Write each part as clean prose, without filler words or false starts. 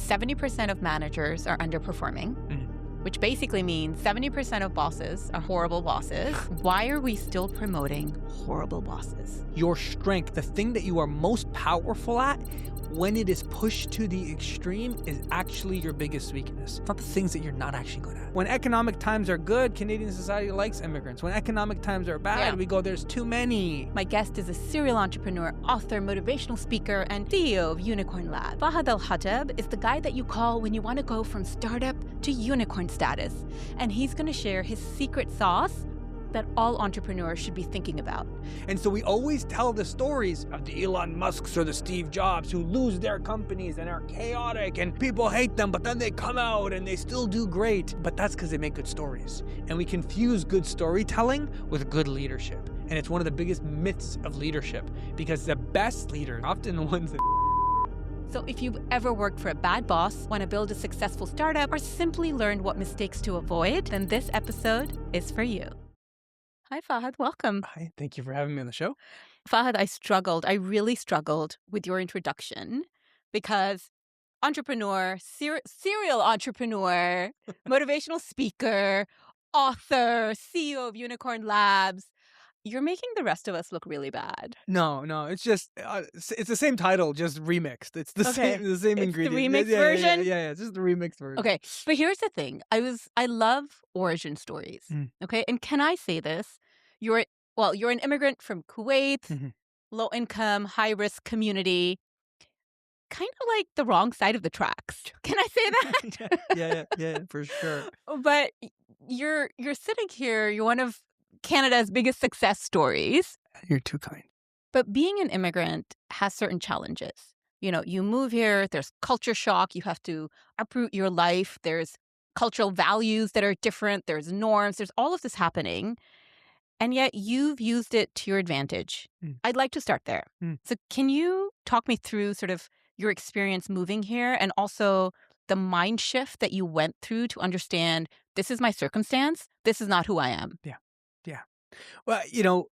70% of managers are underperforming, which basically means 70% of bosses are horrible bosses. Why are we still promoting horrible bosses? Your strength, the thing that you are most powerful at, when it is pushed to the extreme, is actually your biggest weakness. It's not the things that you're not actually good at. When economic times are good, Canadian society likes immigrants. When economic times are bad, we go, there's too many. My guest is a serial entrepreneur, author, motivational speaker, and CEO of Unicorn Lab. Fahd Alhattab is the guy that you call when you want to go from startup to unicorn status. And he's going to share his secret sauce that all entrepreneurs should be thinking about. And so we always tell the stories of the Elon Musks or the Steve Jobs who lose their companies and are chaotic and people hate them, but then they come out and they still do great. But that's because they make good stories. And we confuse good storytelling with good leadership. And it's one of the biggest myths of leadership, because the best leaders, often the ones that So if you've ever worked for a bad boss, want to build a successful startup, or simply learned what mistakes to avoid, then this episode is for you. Hi, Fahd. Welcome. Hi, thank you for having me on the show. Fahd, I really struggled with your introduction because entrepreneur, serial entrepreneur, motivational speaker, author, CEO of Unicorn Labs. You're making the rest of us look really bad. No, it's just, it's the same title, just remixed. It's the same ingredient. The remixed version? Yeah, it's just the remixed version. Okay, but here's the thing. I love origin stories, okay? And can I say this? You're an immigrant from Kuwait, low income, high risk community, kind of like the wrong side of the tracks. Can I say that? yeah, for sure. But you're sitting here, you're one of Canada's biggest success stories. You're too kind. But being an immigrant has certain challenges. You know, you move here, there's culture shock, you have to uproot your life, there's cultural values that are different, there's norms, there's all of this happening. And yet you've used it to your advantage. I'd like to start there. So can you talk me through sort of your experience moving here and also the mind shift that you went through to understand this is my circumstance, this is not who I am? Yeah. Well, you know,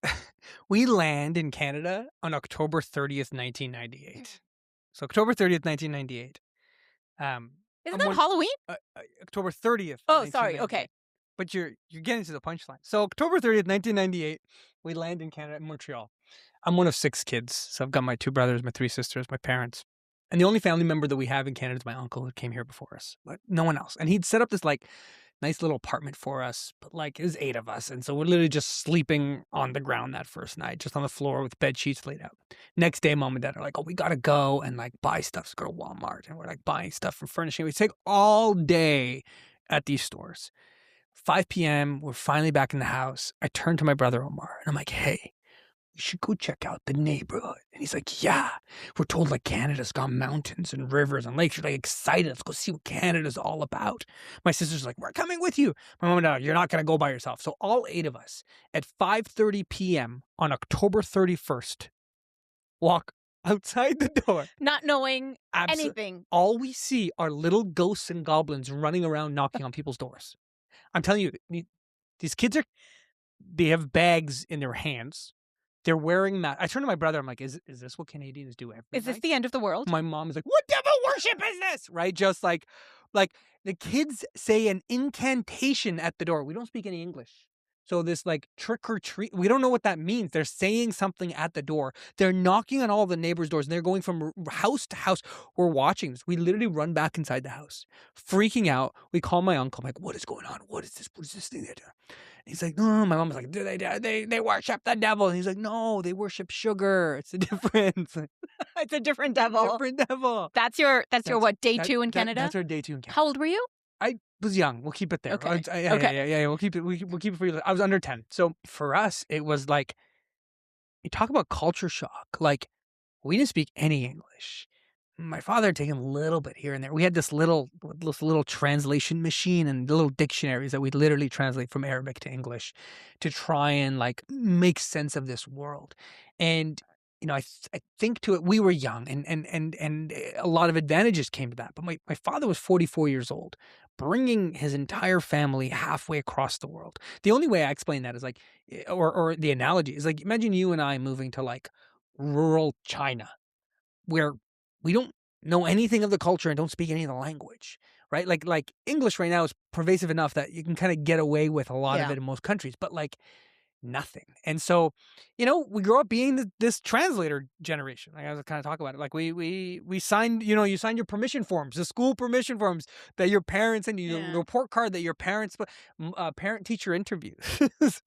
we land in Canada on October 30th, 1998. So October 30th, 1998. Isn't that Halloween? October 30th. Oh, sorry. Okay. But you're getting to the punchline. So October 30th, 1998, we land in Canada, in Montreal. I'm one of 6 kids. So I've got my 2 brothers, my 3 sisters, my parents. And the only family member that we have in Canada is my uncle who came here before us. But no one else. And he'd set up this nice little apartment for us. But it was 8 of us. And so we're literally just sleeping on the ground that first night, just on the floor with bed sheets laid out. Next day, mom and dad are like, oh, we got to go and buy stuff. So go to Walmart. And we're buying stuff from furnishing. We take all day at these stores. 5 p.m., we're finally back in the house. I turn to my brother Omar, and I'm like, hey, we should go check out the neighborhood. And he's like, yeah, we're told Canada's got mountains and rivers and lakes. You're excited. Let's go see what Canada's all about. My sister's like, we're coming with you. My mom and dad, you're not going to go by yourself. So all 8 of us at 5:30 p.m. on October 31st walk outside the door. Not knowing anything. All we see are little ghosts and goblins running around knocking on people's doors. I'm telling you, these kids they have bags in their hands. They're wearing masks. I turn to my brother. I'm like, is this what Canadians do every night? Is this the end of the world? My mom is like, what devil worship is this? Right? Just like the kids say an incantation at the door. We don't speak any English. So this trick or treat, we don't know what that means. They're saying something at the door. They're knocking on all the neighbors' doors and they're going from house to house. We're watching this. We literally run back inside the house, freaking out. We call my uncle. I'm like, what is going on? What is this? What is this thing they're doing? And he's like, no. My mom's like, they worship the devil. And he's like, no, they worship sugar. It's a difference. It's a different devil. Different devil. That's your what, day 2 in Canada? That's our day 2 in Canada. How old were you? I was young. We'll keep it there. Okay. Yeah. We'll keep it for you. I was under 10. So for us, it was you talk about culture shock. We didn't speak any English. My father had taken a little bit here and there. We had this little translation machine and little dictionaries that we'd literally translate from Arabic to English to try and make sense of this world. And I think to it, we were young and a lot of advantages came to that. But my father was 44 years old, bringing his entire family halfway across the world. The only way I explain that is or the analogy is imagine you and I moving to rural China, where we don't know anything of the culture and don't speak any of the language, right? Like English right now is pervasive enough that you can kind of get away with a lot of Yeah. it in most countries, but like nothing. And so, we grow up being this translator generation. Like I was kind of talk about it. Like we signed, you signed your permission forms, the school permission forms that your parents and you, the Yeah. report card that your parents, parent teacher interviews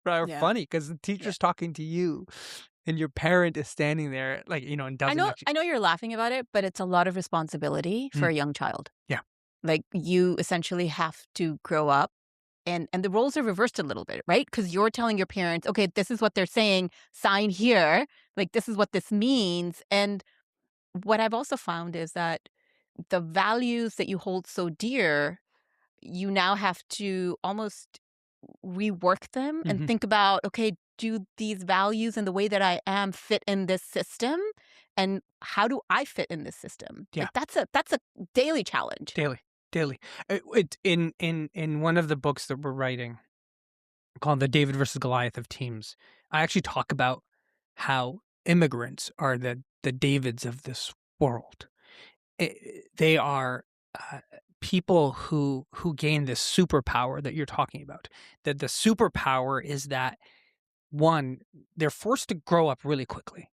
are Yeah. funny because the Yeah. teacher's talking to you and your parent is standing there, like, and I doesn't know actually. I know you're laughing about it, but it's a lot of responsibility for Mm, a young child. yeah. Like, you essentially have to grow up, and the roles are reversed a little bit, right? Because 'Cause you're telling your parents, "Okay, this is what they're saying, sign here, like, this is what this means," and what I've also found is that the values that you hold so dear, you now have to almost rework them and Hmm. think about, okay, do these values and the way that I am fit in this system? And how do I fit in this system? Yeah. Like, that's a daily challenge. Daily, daily. In one of the books that we're writing called The David versus Goliath of Teams, I actually talk about how immigrants are the Davids of this world. They are people who gain this superpower that you're talking about. That the superpower is that one, they're forced to grow up really quickly.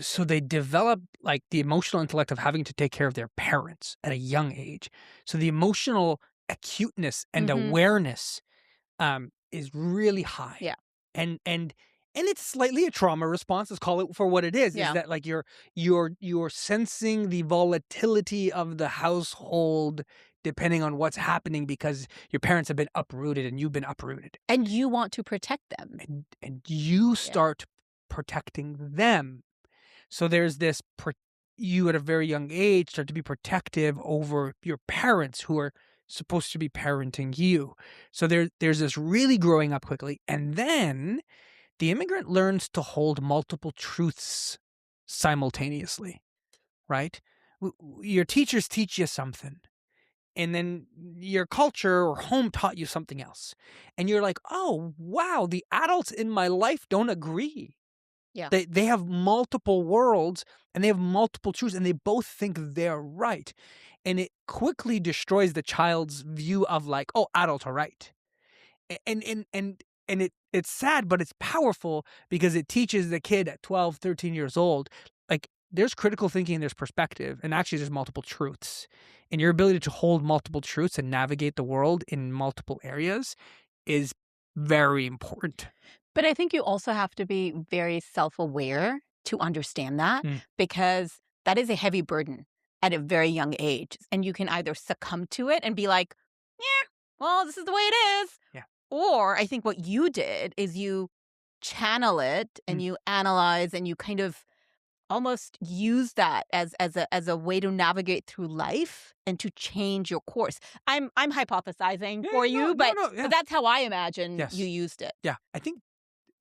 So they develop like the emotional intellect of having to take care of their parents at a young age. So the emotional acuteness and Mhm. awareness is really high. Yeah. And it's slightly a trauma response. Let's call it for what it is Yeah. that like you're sensing the volatility of the household depending on what's happening because your parents have been uprooted and you've been uprooted. And you want to protect them. And you Yeah. start protecting them. So there's this you at a very young age start to be protective over your parents who are supposed to be parenting you. So there's this really growing up quickly. And then the immigrant learns to hold multiple truths simultaneously, right? Your teachers teach you something. And then your culture or home taught you something else. And you're like, oh, wow, the adults in my life don't agree. Yeah. They have multiple worlds and they have multiple truths and they both think they're right. And it quickly destroys the child's view of like, oh, adults are right. And it's sad, but it's powerful because it teaches the kid at 12, 13 years old, like there's critical thinking and there's perspective. And actually there's multiple truths. And your ability to hold multiple truths and navigate the world in multiple areas is very important. But I think you also have to be very self-aware to understand that, Mm. because that is a heavy burden at a very young age. And you can either succumb to it and be like, yeah, well, this is the way it is. Yeah. Or I think what you did is you channel it and Mm. you analyze and you kind of almost use that as a way to navigate through life and to change your course. I'm hypothesizing Yeah, for no, you, no, but no, yeah. but that's how I imagine you Yes. used it. Yeah. I think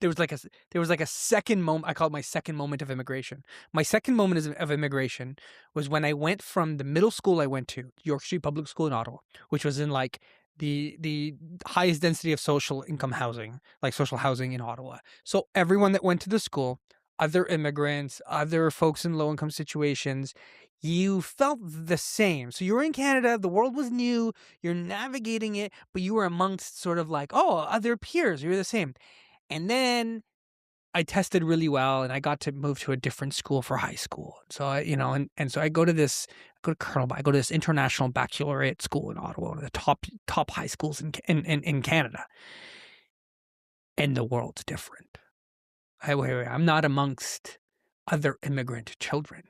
there was like a second moment. I call it my second moment of immigration. My second moment of immigration was when I went from the middle school I went to, York Street Public School in Ottawa, which was in like the highest density of social income housing, like social housing in Ottawa. So everyone that went to the school, other immigrants, other folks in low income situations, you felt the same. So you were in Canada, the world was new, you're navigating it, but you were amongst sort of like, oh, other peers, you're the same. And then I tested really well and I got to move to a different school for high school. So and so I go to I go to this international baccalaureate school in Ottawa, one of the top high schools in Canada. And the world's different. Wait, I'm not amongst other immigrant children.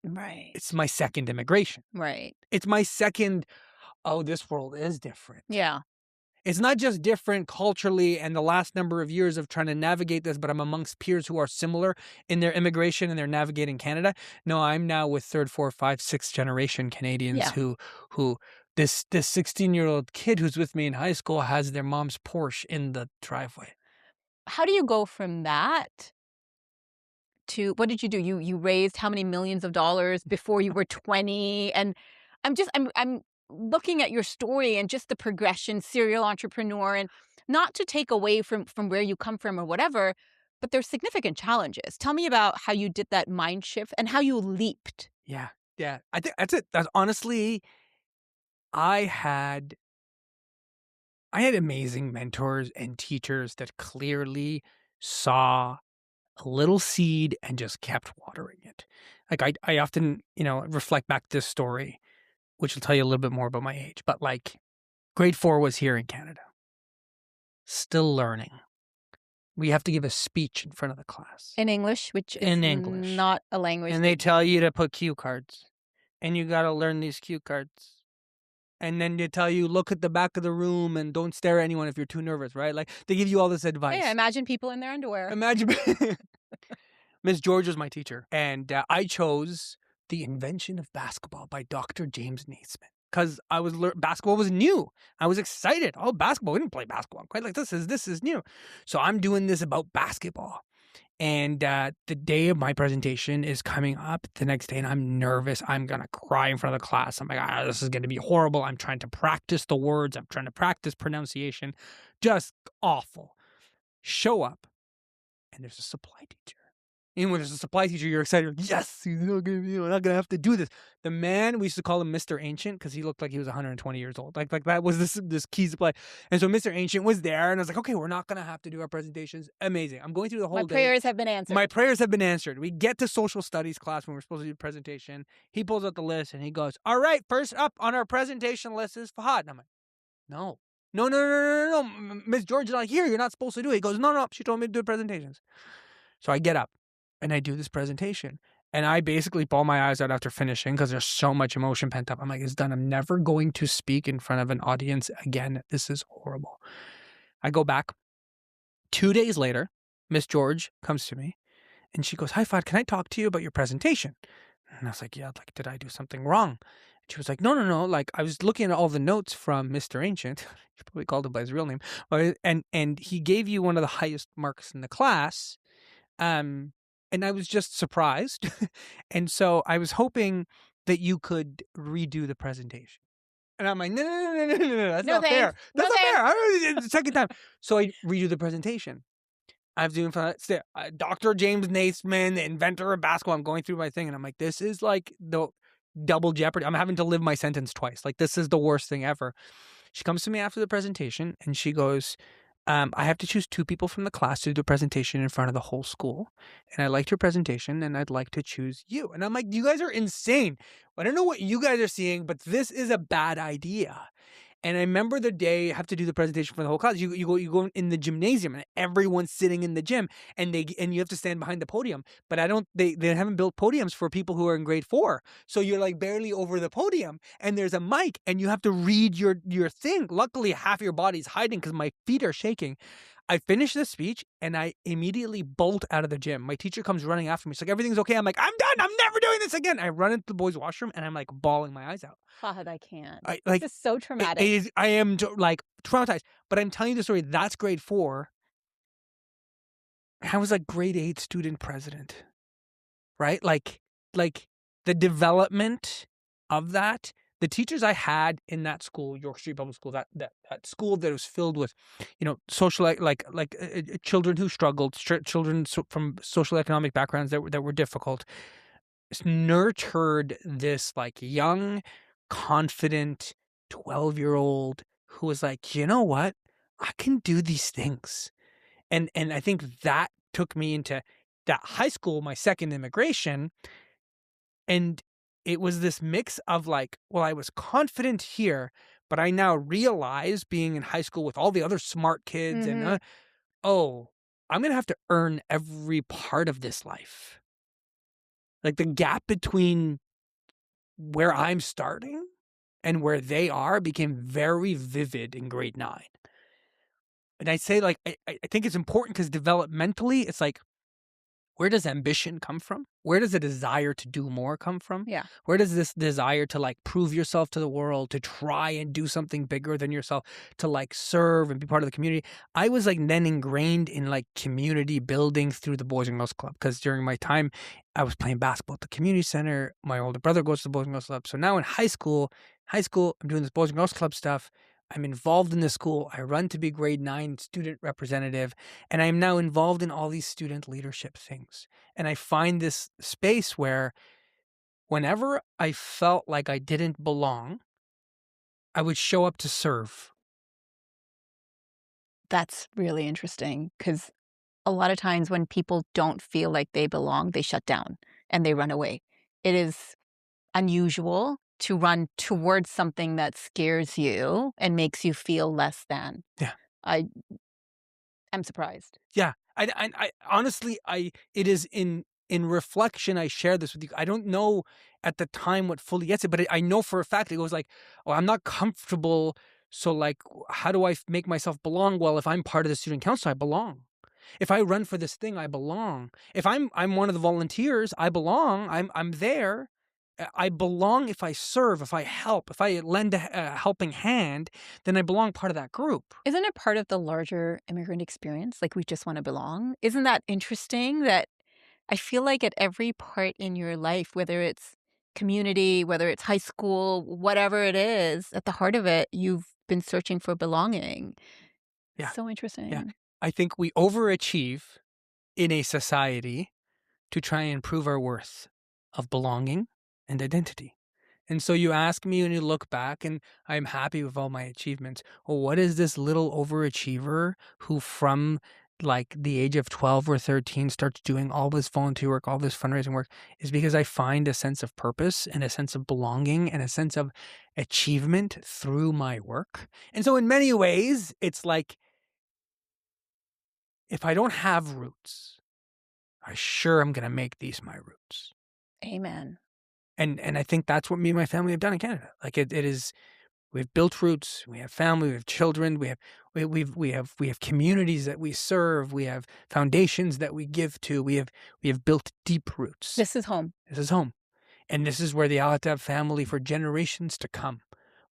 Right. It's my second immigration. Right. It's my second, oh, this world is different. Yeah. It's not just different culturally and the last number of years of trying to navigate this, but I'm amongst peers who are similar in their immigration and they're navigating Canada. No, I'm now with third, fourth, fifth, sixth generation Canadians Yeah. who this 16-year-old kid who's with me in high school has their mom's Porsche in the driveway. How do you go from that to what did you do? You raised how many millions of dollars before you were 20? And I'm looking at your story and just the progression, serial entrepreneur, and not to take away from where you come from or whatever, but there's significant challenges. Tell me about how you did that mind shift and how you leaped. Yeah. Yeah. I think that's it. That's honestly, I had amazing mentors and teachers that clearly saw a little seed and just kept watering it. Like I often, reflect back to this story, which will tell you a little bit more about my age. But like grade 4 was here in Canada, still learning. We have to give a speech in front of the class In English, which is in English, not a language. and they tell you to put cue cards, and you got to learn these cue cards. And then they tell you, look at the back of the room and don't stare at anyone if you're too nervous, right? Like they give you all this advice. Yeah, imagine people in their underwear. Imagine. Miss George was my teacher, and I chose The Invention of Basketball by Dr. James Naismith because basketball was new. I was excited. Oh, basketball! We didn't play basketball. I'm quite like this is new. So I'm doing this about basketball. And the day of my presentation is coming up the next day, and I'm nervous. I'm going to cry in front of the class. I'm like, this is going to be horrible. I'm trying to practice the words. I'm trying to practice pronunciation. Just awful. Show up, and there's a supply teacher. And when there's a supply teacher, you're excited. Yes, we're not going to have to do this. The man, we used to call him Mr. Ancient because he looked like he was 120 years old. Like that was this key supply. And so Mr. Ancient was there, and I was like, okay, we're not going to have to do our presentations. Amazing. I'm going through the whole day. My prayers have been answered. My prayers have been answered. We get to social studies class when we're supposed to do a presentation. He pulls out the list, and he goes, all right, first up on our presentation list is Fahd. And I'm like, no. No. Miss George is not here. You're not supposed to do it. He goes, no. She told me to do presentations. So I get up. And I do this presentation, and I basically bawl my eyes out after finishing because there's so much emotion pent up. I'm like, it's done. I'm never going to speak in front of an audience again. This is horrible. I go back. 2 days later, Miss George comes to me, and she goes, hi, Fahd, can I talk to you about your presentation? And I was like, yeah, like, did I do something wrong? She was like, no. Like, I was looking at all the notes from Mr. Ancient. You probably called him by his real name. And he gave you one of the highest marks in the class. And I was just surprised. And so I was hoping that you could redo the presentation. And I'm like, no. That's not fair. That's not fair. I already did it the second time. So I redo the presentation. I was doing Dr. James Naismith, the inventor of basketball. I'm going through my thing, and I'm like, this is like the double jeopardy. I'm having to live my sentence twice. Like, this is the worst thing ever. She comes to me after the presentation, and she goes, I have to choose 2 people from the class to do a presentation in front of the whole school. And I liked your presentation, and I'd like to choose you. And I'm like, you guys are insane. I don't know what you guys are seeing, but this is a bad idea. And I remember the day I have to do the presentation for the whole class. You go in the gymnasium, and everyone's sitting in the gym, and you have to stand behind the podium. But they haven't built podiums for people who are in grade 4, so you're like barely over the podium, and there's a mic, and you have to read your thing. Luckily, half your body's hiding because my feet are shaking. I finish the speech, and I immediately bolt out of the gym. My teacher comes running after me. She's like, everything's okay. I'm like, I'm done. I'm never doing this again. I run into the boys' washroom, and I'm like bawling my eyes out. Fahd, I can't. Like, this is so traumatic. I am like traumatized. But I'm telling you the story. That's grade 4. I was like grade 8 student president, right? Like the development of that. The teachers I had in that school, York Street Public School, that school that was filled with, social children who struggled, children from social economic backgrounds that were difficult, nurtured this like young, confident 12-year-old who was like, you know what, I can do these things, and I think that took me into that high school, my second immigration, and it was this mix of like, well, I was confident here, but I now realize being in high school with all the other smart kids and, I'm going to have to earn every part of this life. Like the gap between where I'm starting and where they are became very vivid in grade 9. And I say like, I think it's important because developmentally, it's like, where does ambition come from? Where does the desire to do more come from? Yeah. Where does this desire to like prove yourself to the world, to try and do something bigger than yourself, to like serve and be part of the community? I was like then ingrained in like community building through the Boys and Girls Club because during my time, I was playing basketball at the community center. My older brother goes to the Boys and Girls Club. So now in high school, I'm doing this Boys and Girls Club stuff. I'm involved in the school. I run to be grade 9 student representative, and I am now involved in all these student leadership things. And I find this space where whenever I felt like I didn't belong, I would show up to serve. That's really interesting because a lot of times when people don't feel like they belong, they shut down and they run away. It is unusual to run towards something that scares you and makes you feel less than. Yeah. I am surprised. Yeah. I honestly, it is in reflection, I share this with you. I don't know at the time what fully gets it, but I know for a fact it goes like, oh, I'm not comfortable. So like, how do I make myself belong? Well, if I'm part of the student council, I belong. If I run for this thing, I belong. If I'm one of the volunteers, I belong. I'm there. I belong if I serve, if I help, if I lend a helping hand, then I belong part of that group. Isn't it part of the larger immigrant experience? Like we just want to belong? Isn't that interesting that I feel like at every part in your life, whether it's community, whether it's high school, whatever it is, at the heart of it, you've been searching for belonging. Yeah. So Yeah. interesting. I think we overachieve in a society to try and prove our worth of belonging and identity. And so you ask me when you look back, and I'm happy with all my achievements. Well, what is this little overachiever who, from like the age of 12 or 13, starts doing all this volunteer work, all this fundraising work? Is because I find a sense of purpose and a sense of belonging and a sense of achievement through my work. And so, in many ways, it's like if I don't have roots, I sure am going to make these my roots. Amen. And I think that's what me and my family have done in Canada. Like it is, we've built roots, we have family, we have children, we have communities that we serve, we have foundations that we give to, we have built deep roots. This is home. This is home. And this is where the Alhattab family for generations to come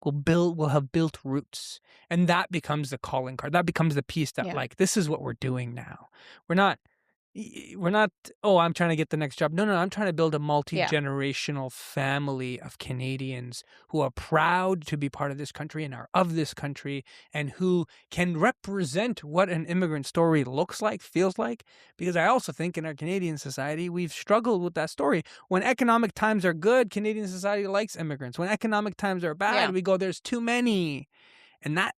will have built roots. And that becomes the calling card. That becomes the piece that like, this is what we're doing now. We're not, oh, I'm trying to get the next job. No, I'm trying to build a multi-generational family of Canadians who are proud to be part of this country and are of this country and who can represent what an immigrant story looks like, feels like. Because I also think in our Canadian society, we've struggled with that story. When economic times are good, Canadian society likes immigrants. When economic times are bad, we go, there's too many. And that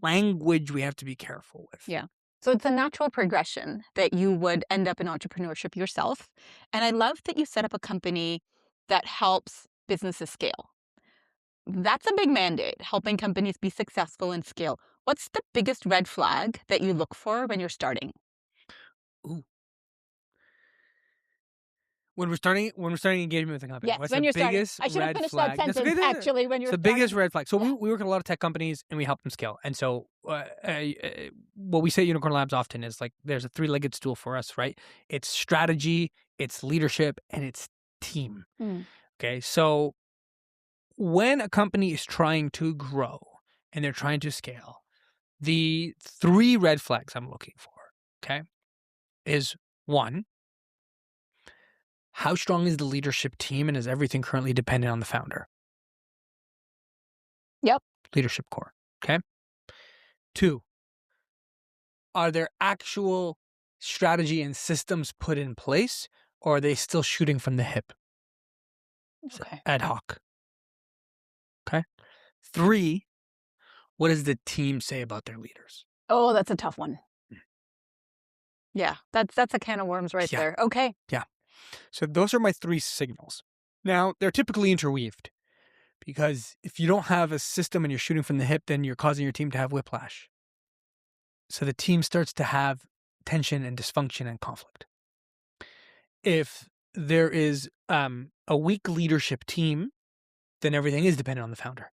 language we have to be careful with. Yeah. So it's a natural progression that you would end up in entrepreneurship yourself. And I love that you set up a company that helps businesses scale. That's a big mandate, helping companies be successful and scale. What's the biggest red flag that you look for when you're starting? Ooh. When we're starting engagement with a company, Yes, what's when the you're starting. biggest I should have red finished flag? that sentence, actually, when you're It's the starting. biggest red flag. So Yeah. we work with a lot of tech companies and we help them scale. And so what we say at Unicorn Labs often is like there's a three-legged stool for us, right? It's strategy, it's leadership, and it's team. Okay, so when a company is trying to grow and they're trying to scale, the three red flags I'm looking for, okay, is one, how strong is the leadership team and is everything currently dependent on the founder? Yep. Leadership core, okay? Two, are there actual strategy and systems put in place or are they still shooting from the hip? Okay. Ad hoc. Okay? Three, what does the team say about their leaders? Oh, that's a tough one. Yeah, that's a can of worms right there. Okay. Yeah. So those are my three signals. Now, they're typically interweaved because if you don't have a system and you're shooting from the hip, then you're causing your team to have whiplash. So the team starts to have tension and dysfunction and conflict. If there is a weak leadership team, then everything is dependent on the founder.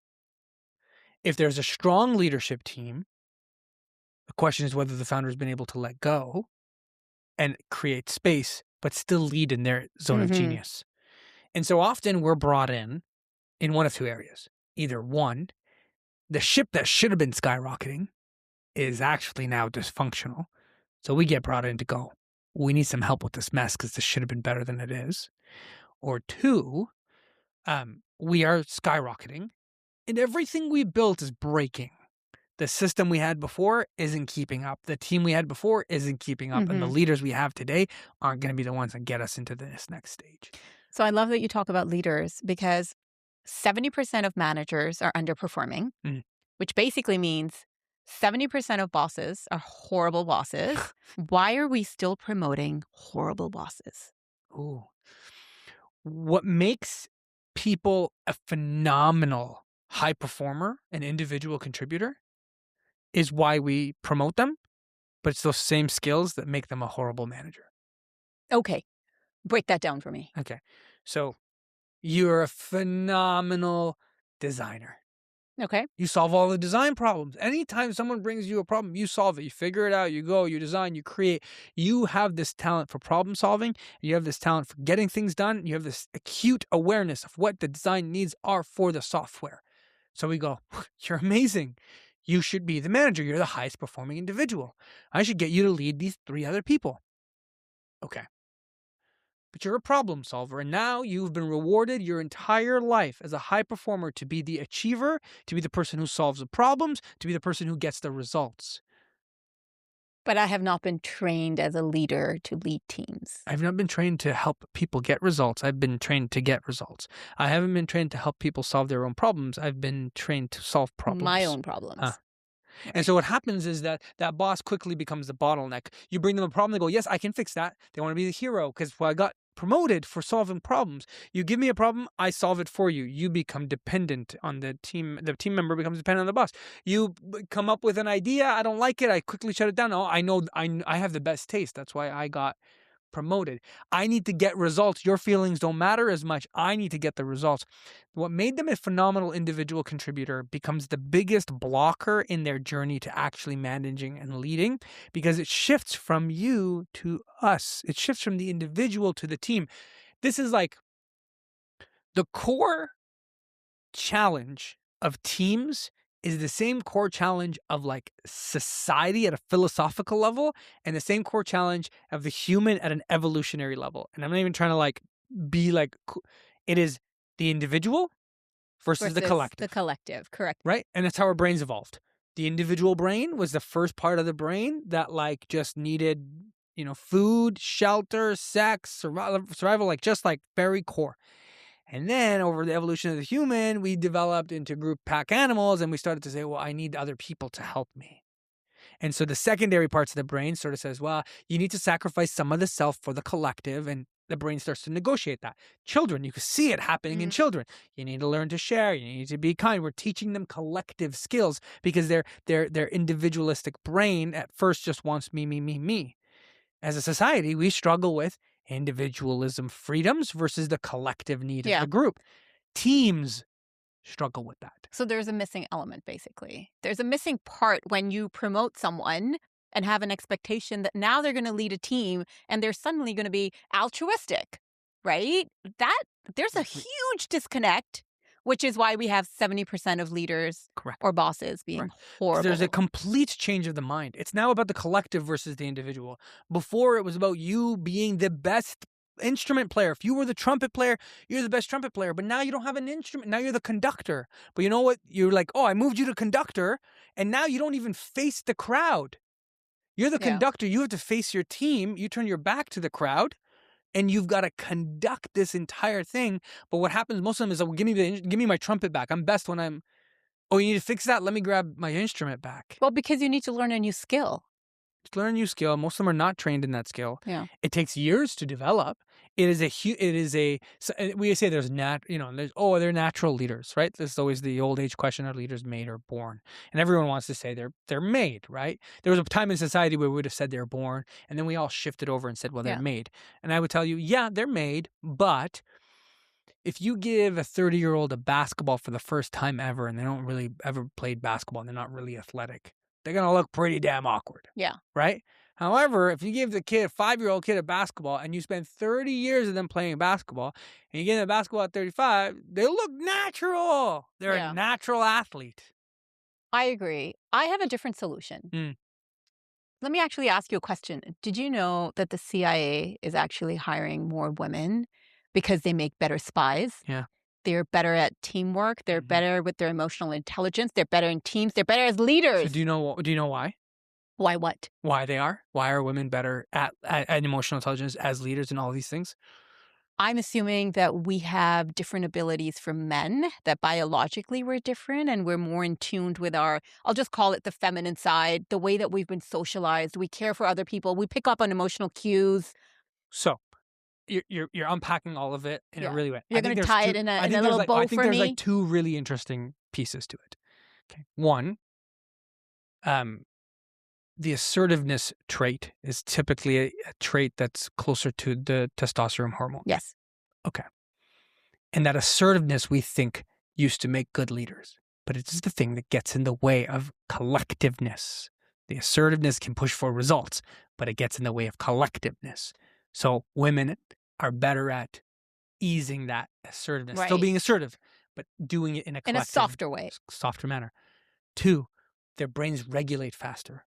If there's a strong leadership team, the question is whether the founder has been able to let go and create space, but still lead in their zone of genius. And so often we're brought in one of two areas. Either one, the ship that should have been skyrocketing is actually now dysfunctional. So we get brought in to go, we need some help with this mess because this should have been better than it is. Or two, we are skyrocketing and everything we built is breaking. The system we had before isn't keeping up. The team we had before isn't keeping up. And the leaders we have today aren't going to be the ones that get us into this next stage. So I love that you talk about leaders because 70% of managers are underperforming, Mm. which basically means 70% of bosses are horrible bosses. Why are we still promoting horrible bosses? Ooh. What makes people a phenomenal high performer, an individual contributor, is why we promote them, but it's those same skills that make them a horrible manager. Okay, break that down for me. Okay. So you're a phenomenal designer. Okay. You solve all the design problems. Anytime someone brings you a problem, you solve it. You figure it out. You go, you design, you create. You have this talent for problem solving. You have this talent for getting things done. You have this acute awareness of what the design needs are for the software. So we go, you're amazing. You should be the manager. You're the highest performing individual. I should get you to lead these 3 other people. Okay. But you're a problem solver, and now you've been rewarded your entire life as a high performer to be the achiever, to be the person who solves the problems, to be the person who gets the results. But I have not been trained as a leader to lead teams. I've not been trained to help people get results. I've been trained to get results. I haven't been trained to help people solve their own problems. I've been trained to solve problems. My own problems. And so what happens is that that boss quickly becomes the bottleneck. You bring them a problem, they go, yes, I can fix that. They want to be the hero because, well, I got promoted for solving problems. You give me a problem, I solve it for you. You become dependent on the team. The team member becomes dependent on the boss. You come up with an idea, I don't like it, I quickly shut it down. Oh, I know I have the best taste. That's why I got promoted. I need to get results. Your feelings don't matter as much. I need to get the results. What made them a phenomenal individual contributor becomes the biggest blocker in their journey to actually managing and leading because it shifts from you to us. It shifts from the individual to the team. This is like the core challenge of teams is the same core challenge of like society at a philosophical level and the same core challenge of the human at an evolutionary level. And I'm not even trying to like be like, it is the individual versus the collective. The collective, correct. Right? And that's how our brains evolved. The individual brain was the first part of the brain that like just needed, food, shelter, sex, survival, like just like very core. And then over the evolution of the human, we developed into group pack animals and we started to say, well, I need other people to help me. And so the secondary parts of the brain sort of says, well, you need to sacrifice some of the self for the collective. And the brain starts to negotiate that. Children, you can see it happening in children. You need to learn to share. You need to be kind. We're teaching them collective skills because their individualistic brain at first just wants me, me, me, me. As a society, we struggle with individualism freedoms versus the collective need of the group. Teams struggle with that. So there's a missing element, basically. There's a missing part when you promote someone and have an expectation that now they're going to lead a team and they're suddenly going to be altruistic, right? There's a huge disconnect, which is why we have 70% of leaders or bosses being horrible. There's a complete change of the mind. It's now about the collective versus the individual. Before, it was about you being the best instrument player. If you were the trumpet player, you're the best trumpet player. But now you don't have an instrument. Now you're the conductor. But you know what? You're like, oh, I moved you to conductor. And now you don't even face the crowd. You're the conductor. You have to face your team. You turn your back to the crowd. And you've got to conduct this entire thing. But what happens most of them is, oh, give me my trumpet back. I'm best when I'm, oh, you need to fix that? Let me grab my instrument back. Well, because you need to learn a new skill. To learn a new skill. Most of them are not trained in that skill. Yeah. It takes years to develop. We say they're natural leaders, right? This is always the old age question: are leaders made or born? And everyone wants to say they're made, right? There was a time in society where we would have said they're born, and then we all shifted over and said, well, they're made. And I would tell you, yeah, they're made, but if you give a 30-year-old a basketball for the first time ever, and they don't really ever played basketball, and they're not really athletic, they're going to look pretty damn awkward. Yeah. Right? However, if you give the 5-year-old kid a basketball and you spend 30 years of them playing basketball and you give them a basketball at 35, they look natural. They're a natural athlete. I agree. I have a different solution. Let me actually ask you a question. Did you know that the CIA is actually hiring more women because they make better spies? Yeah. They're better at teamwork. They're better with their emotional intelligence. They're better in teams. They're better as leaders. So do you know why? Why what? Why they are? Why are women better at emotional intelligence as leaders and all these things? I'm assuming that we have different abilities from men, that biologically we're different and we're more in tuned with our, I'll just call it the feminine side, the way that we've been socialized. We care for other people. We pick up on emotional cues. So you're unpacking all of it in a Yeah. really way. You're going to tie it in a little bow for there's me? like two really interesting pieces to it. Okay. One, the assertiveness trait is typically a trait that's closer to the testosterone hormone. Yes. Okay. And that assertiveness, we think, used to make good leaders. But it is the thing that gets in the way of collectiveness. The assertiveness can push for results, but it gets in the way of collectiveness. So women are better at easing that assertiveness, still Right. being assertive, but doing it in a collective, softer way. softer manner. Two, their brains regulate faster.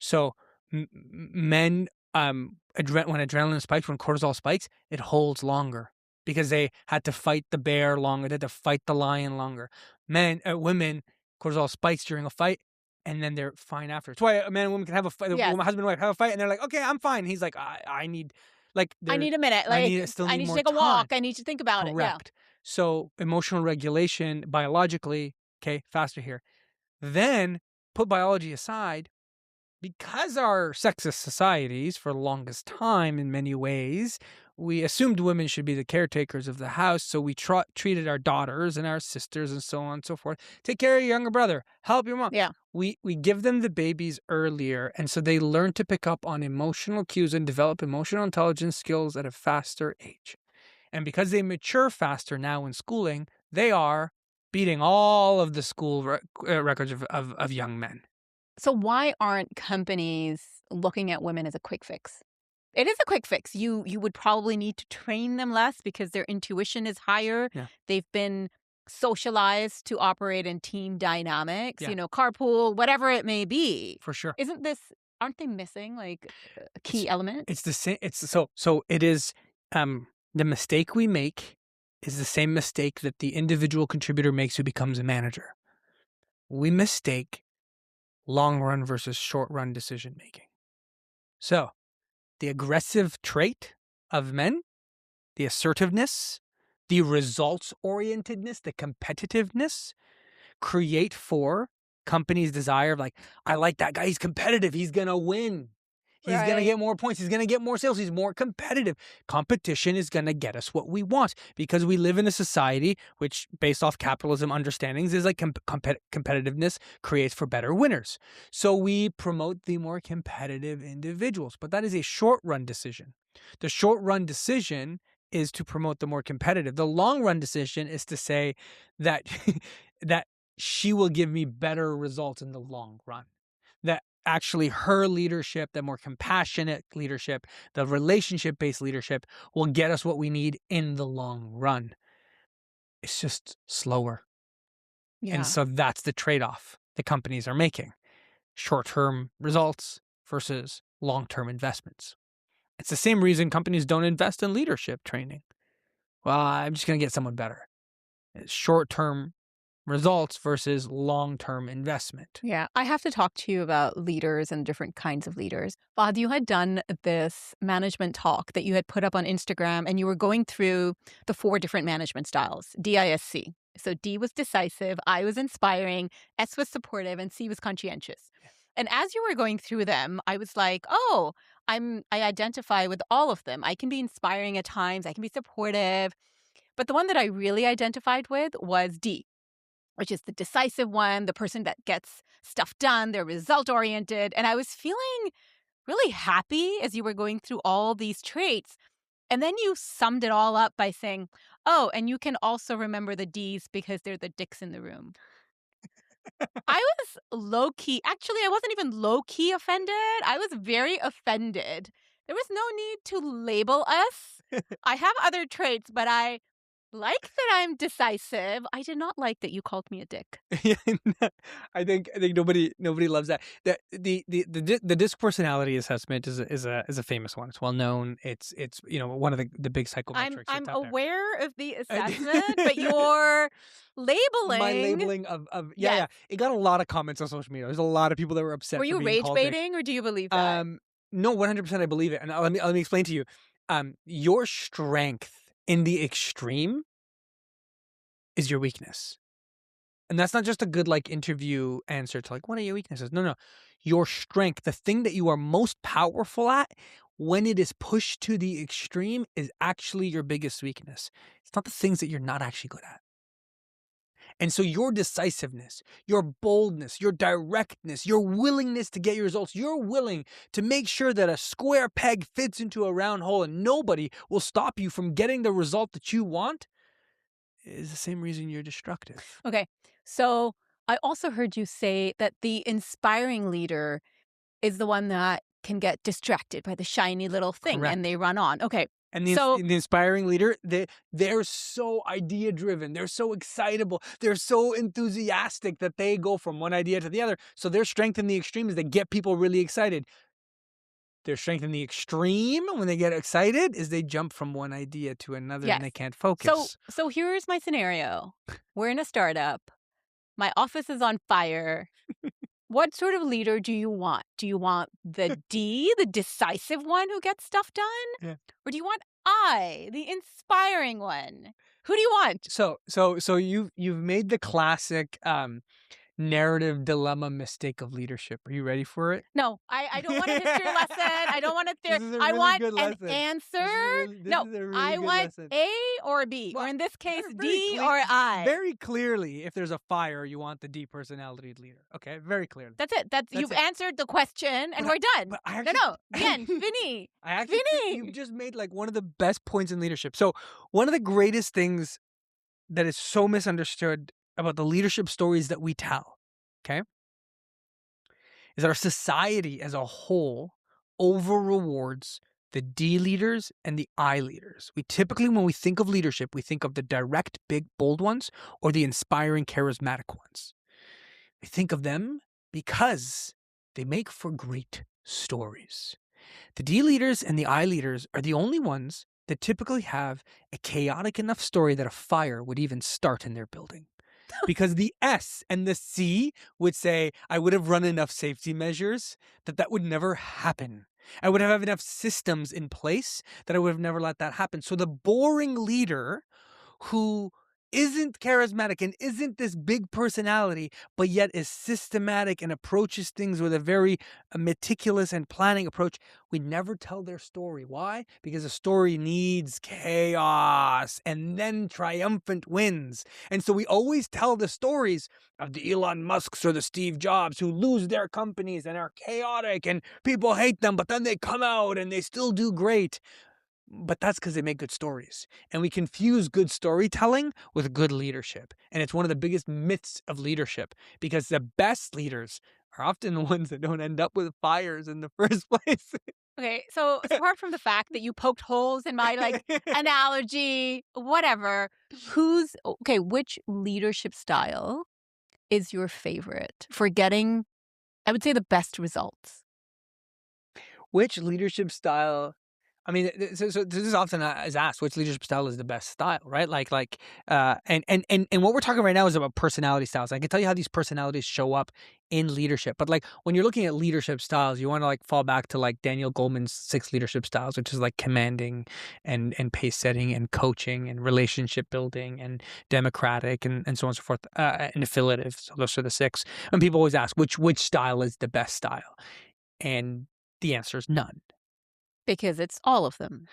So men, when adrenaline spikes, when cortisol spikes, it holds longer because they had to fight the bear longer, they had to fight the lion longer. Women, cortisol spikes during a fight, and then they're fine after. It's why a man and woman can have a fight. Yes. Husband and wife have a fight, and they're like, "Okay, I'm fine." He's like, "I need, like, I need a minute. I Like, need to I need to more take a time." walk. I need to think about it. Yeah. Correct. So emotional regulation, biologically, okay, faster here. Then put biology aside. Because our sexist societies, for the longest time in many ways, we assumed women should be the caretakers of the house, so we treated our daughters and our sisters and so on and so forth. Take care of your younger brother. Help your mom. Yeah. We give them the babies earlier, and so they learn to pick up on emotional cues and develop emotional intelligence skills at a faster age. And because they mature faster now in schooling, they are beating all of the school records of young men. So why aren't companies looking at women as a quick fix? It is a quick fix. You would probably need to train them less because their intuition is higher. Yeah. They've been socialized to operate in team dynamics, Yeah. Carpool, whatever it may be. For sure. Aren't they missing like a key element? It's the same. So it is, the mistake we make is the same mistake that the individual contributor makes who becomes a manager. We mistake long run versus short run decision making. So the aggressive trait of men, the assertiveness, the results orientedness, the competitiveness create for companies' desire of like, I like that guy. He's competitive. He's going to win. He's going to get more points. He's going to get more sales. He's more competitive. Competition is going to get us what we want because we live in a society which, based off capitalism understandings, is like competitiveness creates for better winners. So we promote the more competitive individuals, but that is a short-run decision. The short-run decision is to promote the more competitive. The long-run decision is to say that that she will give me better results in the long run. That actually her leadership, the more compassionate leadership, the relationship-based leadership will get us what we need in the long run. It's just slower. Yeah. And so that's the trade-off the companies are making. Short-term results versus long-term investments. It's the same reason companies don't invest in leadership training. Well, I'm just going to get someone better. It's short-term results versus long-term investment. Yeah, I have to talk to you about leaders and different kinds of leaders. Fahd, you had done this management talk that you had put up on Instagram, and you were going through the 4 different management styles, DISC. So D was decisive, I was inspiring, S was supportive, and C was conscientious. And as you were going through them, I was like, oh, I identify with all of them. I can be inspiring at times, I can be supportive. But the one that I really identified with was D, which is the decisive one, the person that gets stuff done, they're result-oriented. And I was feeling really happy as you were going through all these traits. And then you summed it all up by saying, oh, and you can also remember the Ds because they're the dicks in the room. I was low-key, actually, I wasn't even low-key offended. I was very offended. There was no need to label us. I have other traits, but I like that I'm decisive. I did not like that you called me a dick. I think nobody loves that. The disc personality assessment is a famous one. It's well known. It's one of the big psychometrics. I'm out aware of the assessment, but your labeling. My labeling of yeah. It got a lot of comments on social media. There's a lot of people that were upset. Were you for being rage baiting, or do you believe that? No, 100% I believe it. And let me explain to you. Your strength in the extreme is your weakness. And that's not just a good like interview answer to like, what are your weaknesses? No. Your strength, the thing that you are most powerful at when it is pushed to the extreme is actually your biggest weakness. It's not the things that you're not actually good at. And so your decisiveness, your boldness, your directness, your willingness to get your results, you're willing to make sure that a square peg fits into a round hole and nobody will stop you from getting the result that you want is the same reason you're destructive. Okay. So I also heard you say that the inspiring leader is the one that can get distracted by the shiny little thing Correct. and they run on. Okay. And So the inspiring leader, they're so idea driven. They're so excitable. They're so enthusiastic that they go from one idea to the other. So their strength in the extreme is they get people really excited. Their strength in the extreme when they get excited is they jump from one idea to another and they can't focus. So here's my scenario. We're in a startup. My office is on fire. What sort of leader do you want? Do you want the D, the decisive one who gets stuff done? Yeah. Or do you want I, the inspiring one? Who do you want? So you've made the classic narrative dilemma mistake of leadership. Are you ready for it? No, I don't want a history lesson. I don't want a theory. This is a I really want good an lesson. answer. This is a really I good want lesson. A or B, Well, or in this case, very D clear- or I. Very clearly, if there's a fire, you want the D personality leader. Okay, very clearly. That's it. You've it. answered the question, and we're done. But I actually, No, the end. Fini. I actually think you've just made like one of the best points in leadership. So one of the greatest things that is so misunderstood about the leadership stories that we tell, okay, is that our society as a whole over rewards the D leaders and the I leaders. We typically, when we think of leadership, we think of the direct, big, bold ones or the inspiring, charismatic ones. We think of them because they make for great stories. The D leaders and the I leaders are the only ones that typically have a chaotic enough story that a fire would even start in their building. Because the S and the C would say, I would have run enough safety measures that would never happen. I would have enough systems in place that I would have never let that happen. So the boring leader who isn't charismatic and isn't this big personality, but yet is systematic and approaches things with a very meticulous and planning approach, we never tell their story. Why? Because a story needs chaos and then triumphant wins. And so we always tell the stories of the Elon Musks or the Steve Jobs who lose their companies and are chaotic and people hate them, but then they come out and they still do great. But that's because they make good stories. And we confuse good storytelling with good leadership. And it's one of the biggest myths of leadership because the best leaders are often the ones that don't end up with fires in the first place. Okay, so apart from the fact that you poked holes in my like analogy, whatever, which leadership style is your favorite for getting, I would say, the best results? Which leadership style? I mean, so this is often is asked, which leadership style is the best style, right? And what we're talking right now is about personality styles. I can tell you how these personalities show up in leadership. But like when you're looking at leadership styles, you want to like fall back to like Daniel Goleman's 6 leadership styles, which is like commanding and pace setting and coaching and relationship building and democratic and so on and so forth, and affiliative. So those are the 6. And people always ask which style is the best style, and the answer is none. Because it's all of them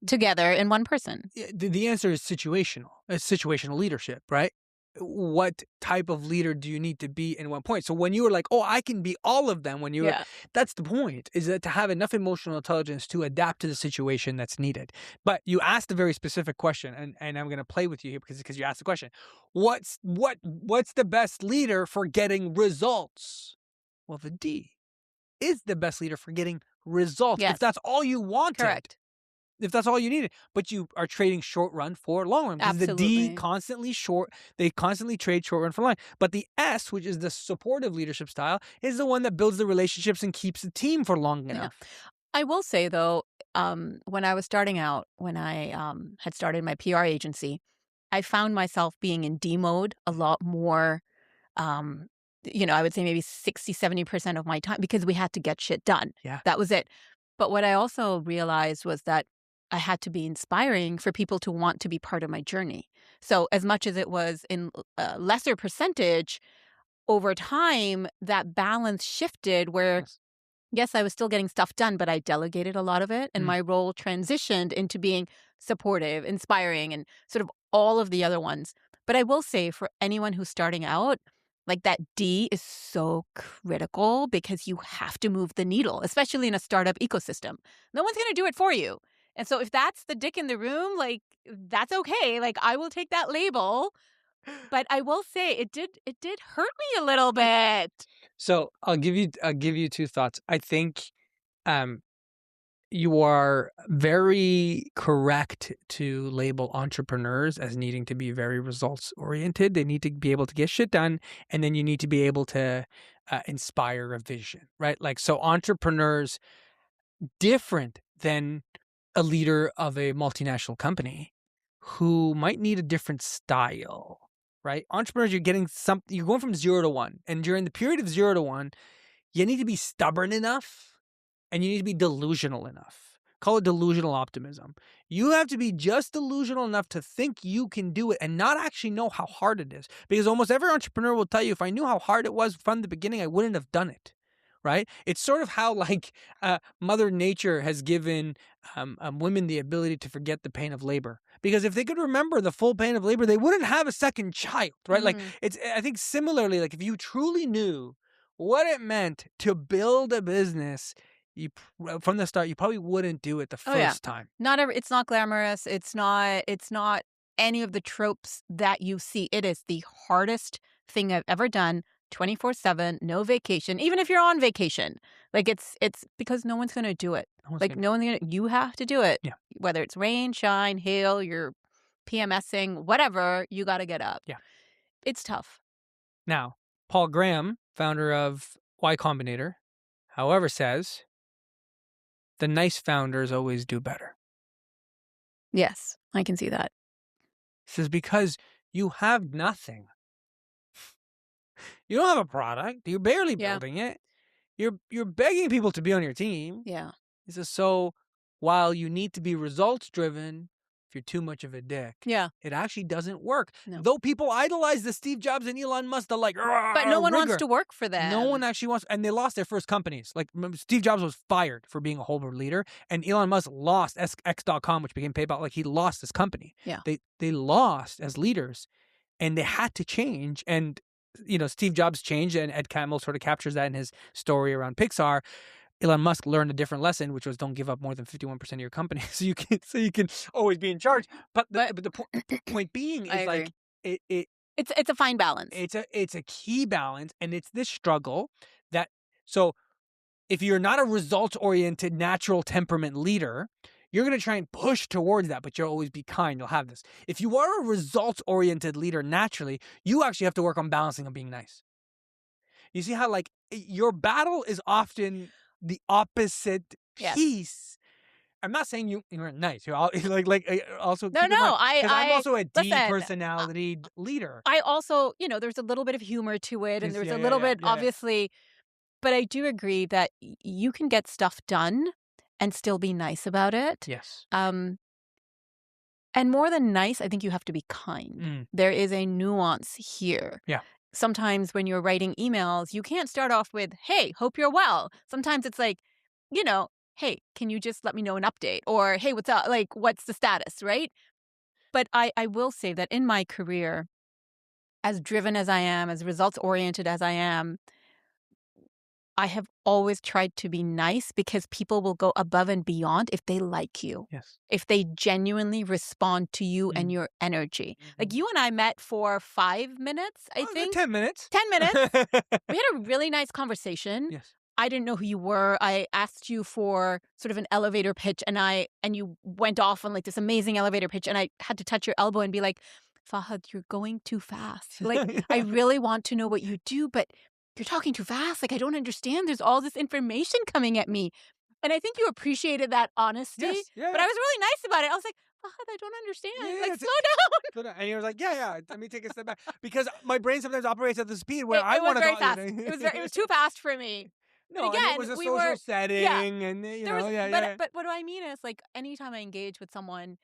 together in one person. The answer is situational. It's situational leadership, right? What type of leader do you need to be in one point? So when you were like, oh, I can be all of them, that's the point, is that to have enough emotional intelligence to adapt to the situation that's needed. But you asked a very specific question, and I'm going to play with you here because you asked the question. What's the best leader for getting results? Well, the D is the best leader for getting results. Yes. If that's all you wanted. Correct. If that's all you needed. But you are trading short run for long run. Because Absolutely. the D they constantly trade short run for long. But the S, which is the supportive leadership style, is the one that builds the relationships and keeps the team for long enough. I will say, though, when I was starting out, when I had started my PR agency, I found myself being in D mode a lot more. I would say maybe 60, 70% of my time because we had to get shit done. Yeah. That was it. But what I also realized was that I had to be inspiring for people to want to be part of my journey. So as much as it was in a lesser percentage, over time, that balance shifted where, Yes. yes, I was still getting stuff done, but I delegated a lot of it. And Mm. my role transitioned into being supportive, inspiring, and sort of all of the other ones. But I will say for anyone who's starting out, like that D is so critical because you have to move the needle, especially in a startup ecosystem. No one's going to do it for you. And so if that's the dick in the room, like that's okay. Like I will take that label. But I will say it did hurt me a little bit. So I'll give you two thoughts. I think you are very correct to label entrepreneurs as needing to be very results oriented. They need to be able to get shit done, and then you need to be able to inspire a vision, right? Like, so entrepreneurs, different than a leader of a multinational company who might need a different style, right? Entrepreneurs, you're going from 0 to 1. And during the period of 0 to 1, you need to be stubborn enough and you need to be delusional enough. Call it delusional optimism. You have to be just delusional enough to think you can do it and not actually know how hard it is. Because almost every entrepreneur will tell you, if I knew how hard it was from the beginning, I wouldn't have done it. Right? It's sort of how like Mother Nature has given women the ability to forget the pain of labor. Because if they could remember the full pain of labor, they wouldn't have a second child, right? Like I think similarly, like if you truly knew what it meant to build a business, from the start, you probably wouldn't do it the first time. It's not glamorous. It's not any of the tropes that you see. It is the hardest thing I've ever done. 24/7, no vacation. Even if you're on vacation, like it's because no one's going to do it. You have to do it. Yeah. Whether it's rain, shine, hail, you're PMSing, whatever, you got to get up. Yeah. It's tough. Now, Paul Graham, founder of Y Combinator, however, says the nice founders always do better. Yes, I can see that. He says, because you have nothing. You don't have a product. You're barely building it. You're begging people to be on your team. Yeah. He says, so while you need to be results driven, if you're too much of a dick, it actually doesn't work. No. Though people idolize the Steve Jobs and Elon Musk, they're like, but no one wants to work for them. No one actually wants, and they lost their first companies. Like Steve Jobs was fired for being a horrible leader, and Elon Musk lost X.com, which became PayPal. Like he lost his company. Yeah. They lost as leaders, and they had to change. And Steve Jobs changed, and Ed Catmull sort of captures that in his story around Pixar. Elon Musk learned a different lesson, which was don't give up more than 51% of your company, so you can always be in charge. But the point being is like it's a fine balance. It's a key balance, and it's this struggle that so if you're not a results oriented natural temperament leader, you're going to try and push towards that, but you'll always be kind. You'll have this. If you are a results oriented leader naturally, you actually have to work on balancing and being nice. You see how like your battle is often the opposite piece. I'm not saying you're nice. You're also I'm also a D personality leader. I also, there's a little bit of humor to it, and there's a little bit obviously, but I do agree that you can get stuff done and still be nice about it. Yes. And more than nice, I think you have to be kind. There is a nuance here. Yeah. Sometimes when you're writing emails, you can't start off with, hey, hope you're well. Sometimes it's like, hey, can you just let me know an update? Or, hey, what's up? Like, what's the status, right? But I will say that in my career, as driven as I am, as results-oriented as I am, I have always tried to be nice because people will go above and beyond if they like you. Yes. If they genuinely respond to you and your energy. Like you and I met for 5 minutes, I think. 10 minutes. 10 minutes. We had a really nice conversation. Yes. I didn't know who you were. I asked you for sort of an elevator pitch and you went off on like this amazing elevator pitch and I had to touch your elbow and be like, Fahd, you're going too fast. Like, I really want to know what you do, but you're talking too fast. Like, I don't understand. There's all this information coming at me. And I think you appreciated that honesty. Yes, yeah. But I was really nice about it. I was like, Fahd, I don't understand. Yeah, slow down. And he was like, yeah. Let me take a step back. Because my brain sometimes operates at the speed where I want to go. It was very fast. It was too fast for me. And No, and it again, was a we were social yeah, setting, and there was yeah, yeah. but what do I mean is, like, anytime I engage with someone,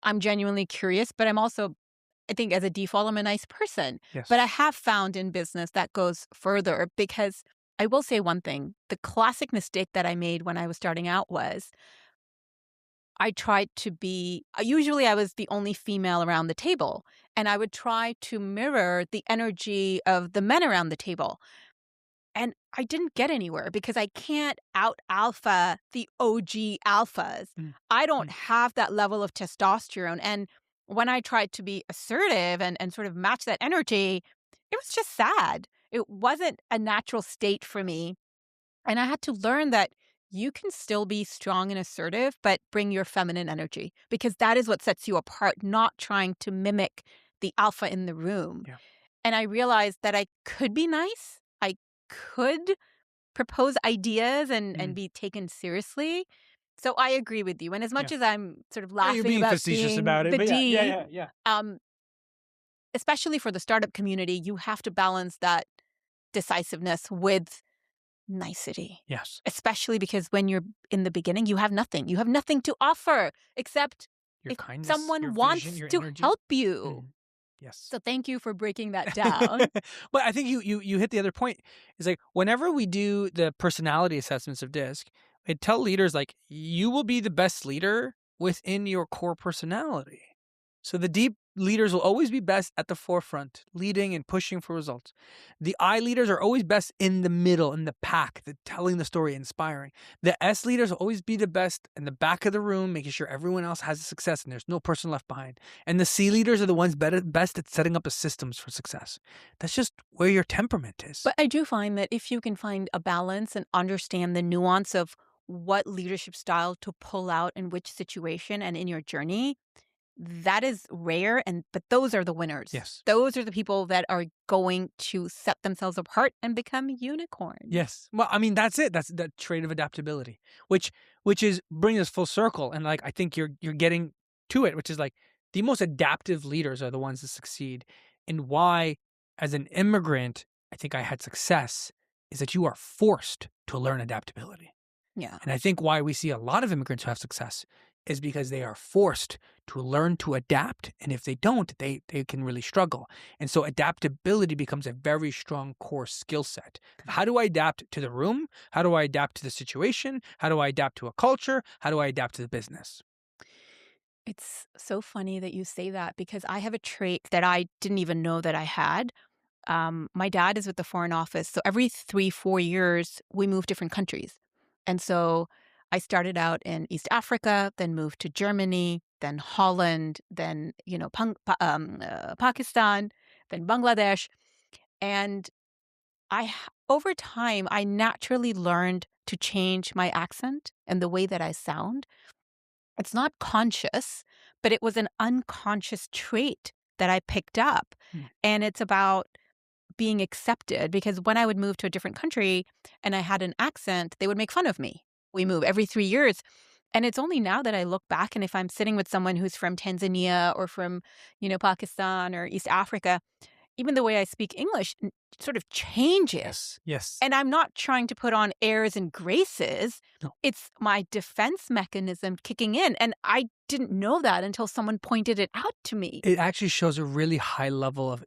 I'm genuinely curious, but I'm also I think as a default, I'm a nice person. But I Yes. have found in business that goes further because I will say one thing. The classic mistake that I made when I was starting out was I tried to be, usually I was the only female around the table, and I would try to mirror the energy of the men around the table. And I didn't get anywhere because I can't out alpha the OG alphas. Mm, I don't mm, have that level of testosterone. And when I tried to be assertive and sort of match that energy, it was just sad. It wasn't a natural state for me. And I had to learn that you can still be strong and assertive, but bring your feminine energy because that is what sets you apart, not trying to mimic the alpha in the room. yeah, And I realized that I could be nice. I could propose ideas and mm, be taken seriously. So I agree with you. And as much yeah. as I'm sort of Yeah, you're laughing being about facetious being about it, the but yeah, yeah, D, yeah, yeah. um, especially for the startup community, you have to balance that decisiveness with nicety. Yes. Especially because when you're in the beginning, you have nothing. You have nothing to offer except Your if kindness, your someone vision, wants your to energy. help you. Mhm. Yes. So thank you for breaking that down. But I think you hit the other point. Is like whenever we do the personality assessments of DISC, I tell leaders like you will be the best leader within your core personality. So the deep leaders will always be best at the forefront, leading and pushing for results. The I leaders are always best in the middle, in the pack, telling the story, inspiring. The S leaders will always be the best in the back of the room, making sure everyone else has a success and there's no person left behind. And the C leaders are the ones best at setting up the systems for success. That's just where your temperament is. But I do find that if you can find a balance and understand the nuance of what leadership style to pull out in which situation and in your journey, that is rare and but those are the winners. Yes. Those are the people that are going to set themselves apart and become unicorns. Yes. Well, I mean, that's it. That's the trait of adaptability, which is bringing us full circle. And like, I think you're getting to it, which is like the most adaptive leaders are the ones that succeed. And why, as an immigrant, I think I had success is that you are forced to learn adaptability. Yeah. And I think why we see a lot of immigrants who have success is because they are forced to learn to adapt. And if they don't, they can really struggle. And so adaptability becomes a very strong core skill set. How do I adapt to the room? How do I adapt to the situation? How do I adapt to a culture? How do I adapt to the business? It's so funny that you say that because I have a trait that I didn't even know that I had. My dad is with the Foreign Office. So every 3, 4 years, we move different countries. And so I started out in East Africa, then moved to Germany, then Holland, then, Pakistan, then Bangladesh. And over time, I naturally learned to change my accent and the way that I sound. It's not conscious, but it was an unconscious trait that I picked up. Hmm. And it's about being accepted because when I would move to a different country and I had an accent, they would make fun of me. We move every 3 years. And it's only now that I look back and if I'm sitting with someone who's from Tanzania or from, Pakistan or East Africa, even the way I speak English sort of changes. Yes. Yes. And I'm not trying to put on airs and graces. No. It's my defense mechanism kicking in. And I didn't know that until someone pointed it out to me. It actually shows a really high level of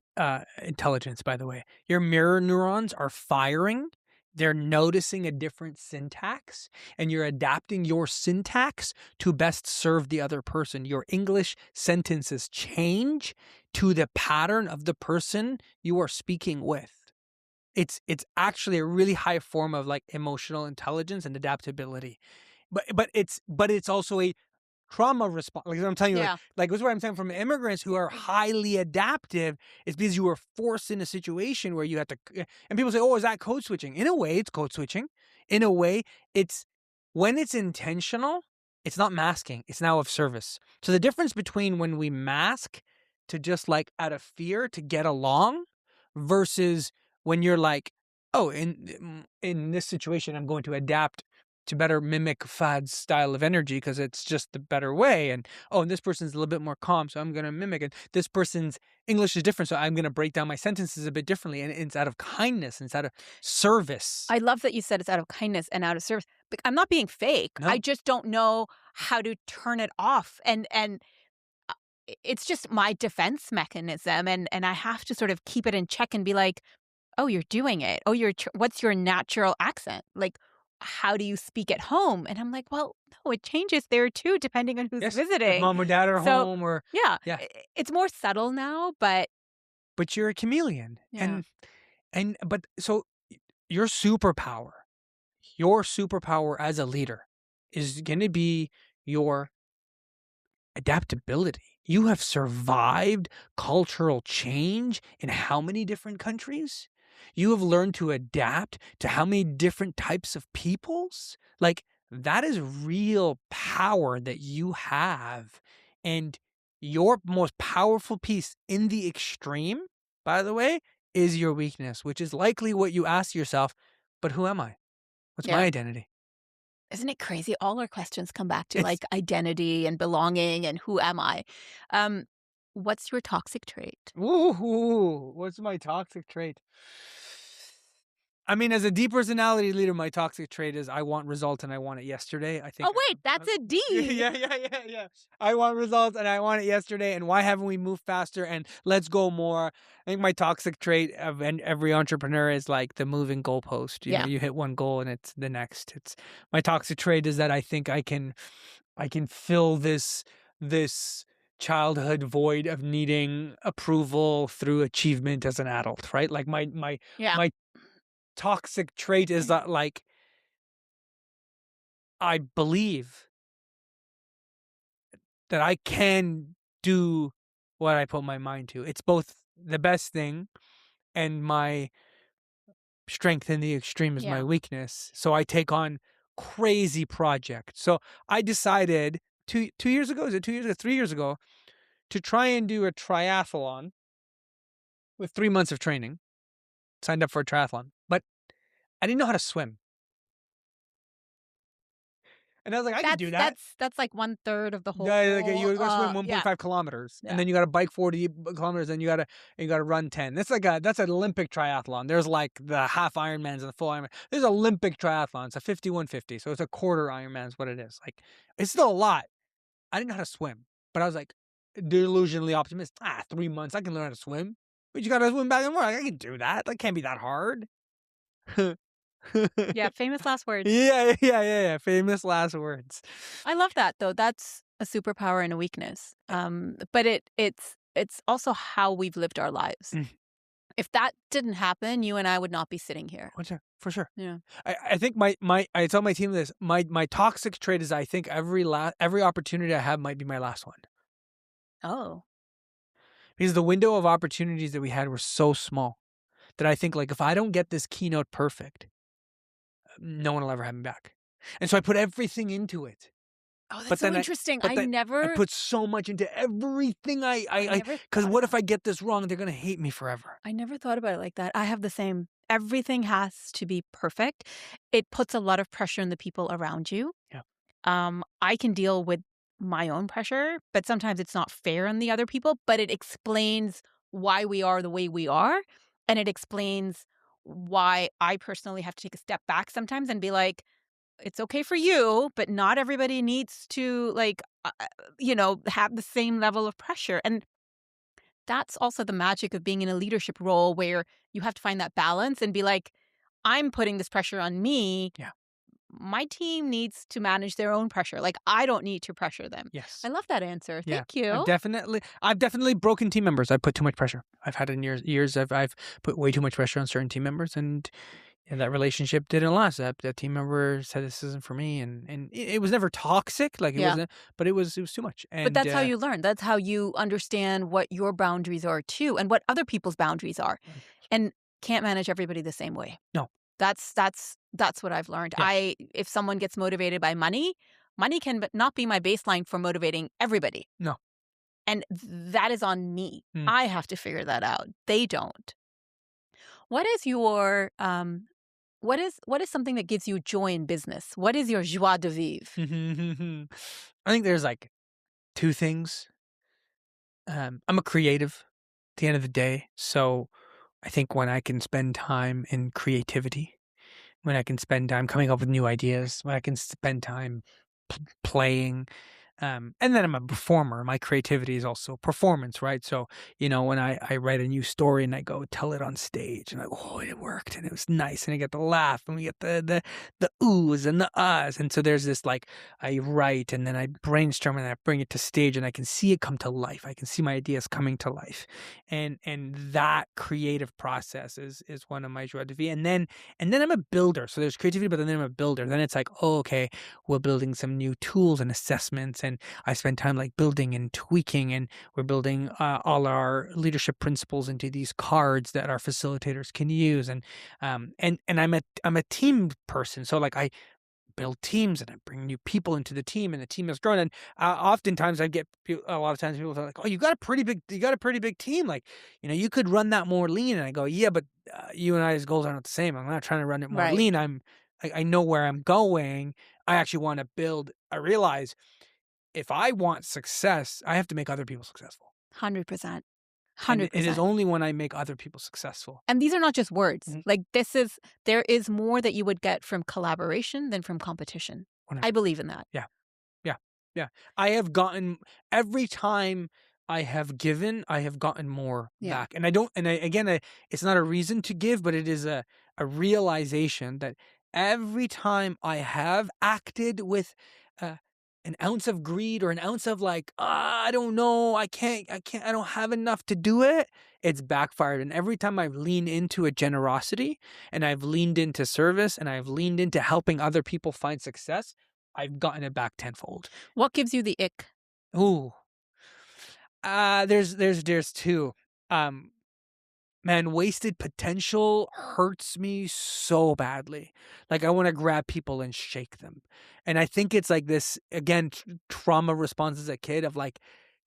intelligence, by the way. Your mirror neurons are firing. They're noticing a different syntax, and you're adapting your syntax to best serve the other person. Your English sentences change to the pattern of the person you are speaking with. It's actually a really high form of like emotional intelligence and adaptability. But it's also a trauma response. Like I'm telling you, Yeah. like this is what I'm saying from immigrants who are highly adaptive is because you were forced in a situation where you had to. And people say, "Oh, is that code switching?" In a way, it's code switching. In a way, it's when it's intentional. It's not masking. It's now of service. So the difference between when we mask to just like out of fear to get along, versus when you're like, "Oh, in this situation, I'm going to adapt." to better mimic Fahd's style of energy because it's just the better way. And this person's a little bit more calm, so I'm going to mimic it. This person's English is different, so I'm going to break down my sentences a bit differently. And it's out of kindness, and it's out of service. I love that you said it's out of kindness and out of service. But I'm not being fake. No. I just don't know how to turn it off. And it's just my defense mechanism. And I have to sort of keep it in check and be like, oh, you're doing it. Oh, what's your natural accent? Like, how do you speak at home? And I'm like, well, no, it changes there too, depending on who's Yes, visiting. if mom or dad are home, or yeah, it's more subtle now, but you're a chameleon. Yeah. But so your superpower as a leader is going to be your adaptability. You have survived cultural change in how many different countries? You have learned to adapt to how many different types of peoples? Like, that is real power that you have. And your most powerful piece in the extreme, by the way, is your weakness, which is likely what you ask yourself, but who am I? What's my identity? Isn't it crazy? All our questions come back to like identity and belonging and who am I? What's your toxic trait? Ooh, what's my toxic trait? I mean, as a D personality leader, my toxic trait is I want results and I want it yesterday. I think. Oh, wait, that's a D. Yeah. I want results and I want it yesterday. And why haven't we moved faster? And let's go more. I think my toxic trait of every entrepreneur is like the moving goalpost. You know, you hit one goal and it's the next. It's my toxic trait is that I think I can fill this childhood void of needing approval through achievement as an adult, right? Like my toxic trait is that, like, I believe that I can do what I put my mind to. It's both the best thing and my strength in the extreme is my weakness. So I take on crazy projects. So I decided 2 years ago, 3 years ago, to try and do a triathlon with 3 months of training. Signed up for a triathlon, but I didn't know how to swim. And I was like, I can do that. That's like 1/3 of the whole. Yeah, like you go swim 1.5 kilometers, and then you got to bike 40 kilometers, and you got to run 10. That's an Olympic triathlon. There's like the half Ironmans and the full Ironman. There's Olympic triathlon. It's a 50-150, so it's a quarter Ironman is what it is. Like, it's still a lot. I didn't know how to swim, but I was like delusionally optimistic. 3 months, I can learn how to swim. But you got to swim back and forth. I can do that. That can't be that hard. Yeah, famous last words. Yeah. Famous last words. I love that though. That's a superpower and a weakness. But it's also how we've lived our lives. If that didn't happen, you and I would not be sitting here. For sure. Yeah. I think I tell my team this. My toxic trait is I think every opportunity I have might be my last one. Oh. Because the window of opportunities that we had were so small that I think, like, if I don't get this keynote perfect, no one will ever have me back. And so I put everything into it. Oh, that's so interesting. I put so much into everything. Because what if I get this wrong? They're going to hate me forever. I never thought about it like that. I have the same. Everything has to be perfect. It puts a lot of pressure on the people around you. Yeah. I can deal with my own pressure, but sometimes it's not fair on the other people, but it explains why we are the way we are. And it explains why I personally have to take a step back sometimes and be like, it's okay for you, but not everybody needs to, like, have the same level of pressure. And that's also the magic of being in a leadership role where you have to find that balance and be like, I'm putting this pressure on me. Yeah. My team needs to manage their own pressure. Like, I don't need to pressure them. Yes. I love that answer. Thank you. I've definitely broken team members. I've put too much pressure. I've had in years I've put way too much pressure on certain team members, and that relationship didn't last. That team member said, this isn't for me, and it was never toxic, like, it wasn't, but it was too much. And, but that's how you learn. That's how you understand what your boundaries are too, and what other people's boundaries are, and can't manage everybody the same way. No. That's what I've learned. Yeah. If someone gets motivated by money can not be my baseline for motivating everybody. No. And that is on me. I have to figure that out. They don't. What is your what is something that gives you joy in business? What is your joie de vivre? I think there's like two things. I'm a creative at the end of the day. So I think when I can spend time in creativity, when I can spend time coming up with new ideas, when I can spend time playing, and then I'm a performer. My creativity is also performance, right? So, when I write a new story and I go tell it on stage and I go, oh, it worked and it was nice. And I get the laugh and we get the oohs and the ahs. And so there's this like, I write and then I brainstorm and I bring it to stage and I can see it come to life. I can see my ideas coming to life. And that creative process is one of my joie de vivre. And then I'm a builder. So there's creativity, but then I'm a builder. Then it's like, oh, okay, we're building some new tools and assessments. And I spend time like building and tweaking, and we're building all our leadership principles into these cards that our facilitators can use. And I'm a team person, so like I build teams and I bring new people into the team, and the team has grown. And oftentimes I get a lot of times people are like, "Oh, you got a pretty big team. Like, you could run that more lean." And I go, "Yeah, but you and I's goals aren't the same. I'm not trying to run it more Right. lean. I know where I'm going. I actually want to build. I realize." If I want success, I have to make other people successful. 100%. And it is 100%. only when I make other people successful. And these are not just words. Mhm. Like there is more that you would get from collaboration than from competition. I believe in that. Yeah. Yeah. Yeah. I have gotten every time I have given, I have gotten more back. And it's not a reason to give, but it is a realization that every time I have acted with uh, an ounce of greed or an ounce of like, I don't know, I don't have enough to do it, it's backfired. And every time I've leaned into a generosity and I've leaned into service and I've leaned into helping other people find success, I've gotten it back tenfold. What gives you the ick? Ooh. There's two. Man, wasted potential hurts me so badly. Like I want to grab people and shake them. And I think it's like this, again, trauma response as a kid of like,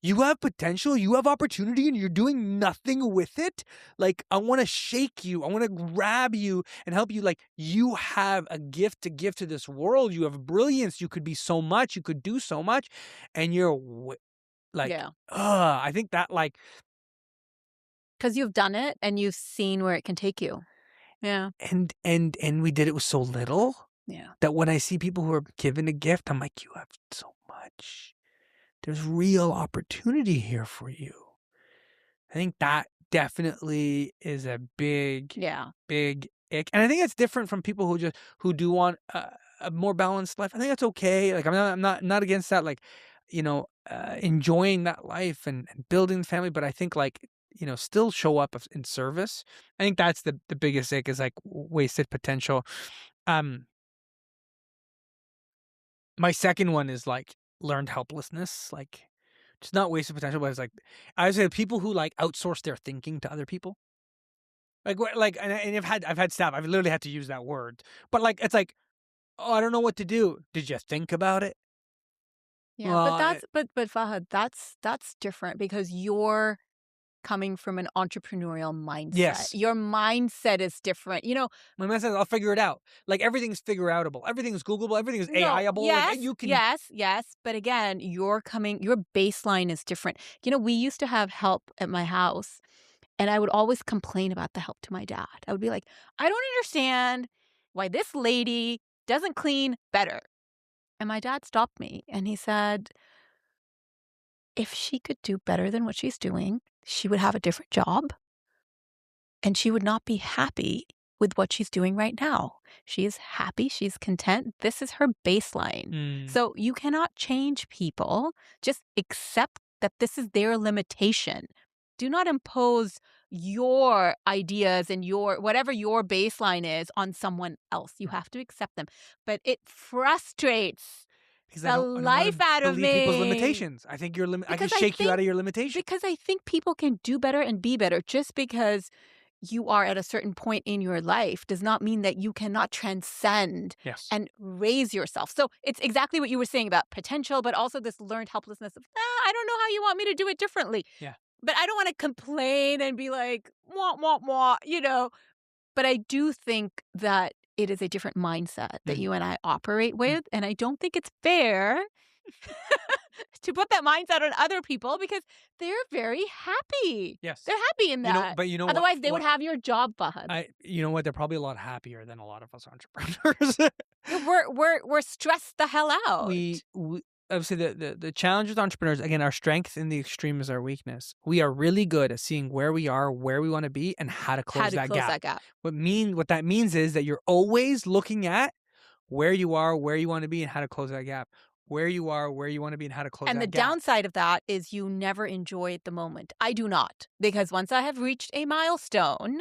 you have potential, you have opportunity, and you're doing nothing with it. Like, I want to shake you. I want to grab you and help you. Like, you have a gift to give to this world. You have brilliance. You could be so much. You could do so much. And you're like, Yeah. I think that like, Because you've done it and you've seen where it can take you. Yeah. and we did it with so little. Yeah. That when I see people who are given a gift, I'm like, you have so much. There's real opportunity here for you. I think that definitely is a big ick. And I think it's different from people who do want a more balanced life. I think that's okay. Like I'm not against that. Like, enjoying that life and building the family. But I think like, still show up in service. I think that's the biggest ick is like wasted potential. My second one is like learned helplessness, like it's not wasted potential, but it's like I would say people who like outsource their thinking to other people. Like, and I've had staff. I've literally had to use that word, but like it's like, oh, I don't know what to do. Did you think about it? Yeah. Well, But Fahad, that's different because you're coming from an entrepreneurial mindset. Yes. Your mindset is different. My man says I'll figure it out. Like everything's figure outable. Everything's Googleable. Everything's AI-able. Yes, Like, you can. yes. But again, your baseline is different. We used to have help at my house, and I would always complain about the help to my dad. I would be like, I don't understand why this lady doesn't clean better. And my dad stopped me and he said, if she could do better than what she's doing, she would have a different job and she would not be happy with what she's doing right now. She is happy. She's content. This is her baseline. So you cannot change people. Just accept that this is their limitation. Do not impose your ideas and whatever your baseline is on someone else. You have to accept them. But it frustrates Because the I don't life wanna out of believe people's me. limitations. I think I can Because I shake you out think- of your limitations. Because I think people can do better and be better. Just because you are at a certain point in your life does not mean that you cannot transcend Yes. and raise yourself. So it's exactly what you were saying about potential, but also this learned helplessness of, I don't know how you want me to do it differently. Yeah. But I don't want to complain and be like, wah, wah, wah, But I do think that it is a different mindset that Mm. you and I operate with. And I don't think it's fair to put that mindset on other people because they're very happy. Yes. They're happy in that. But you know Otherwise, what? they would have your job, Fahd. You know what? They're probably a lot happier than a lot of us entrepreneurs. We're stressed the hell out. we obviously the challenge with entrepreneurs, again, our strength in the extreme is our weakness. We are really good at seeing where we are, where we want to be, and how to close that gap. What that means is that you're always looking at where you are, where you want to be, and how to close that gap. Where you are, where you want to be, and how to close that gap. And the downside of that is you never enjoy the moment. I do not. Because once I have reached a milestone,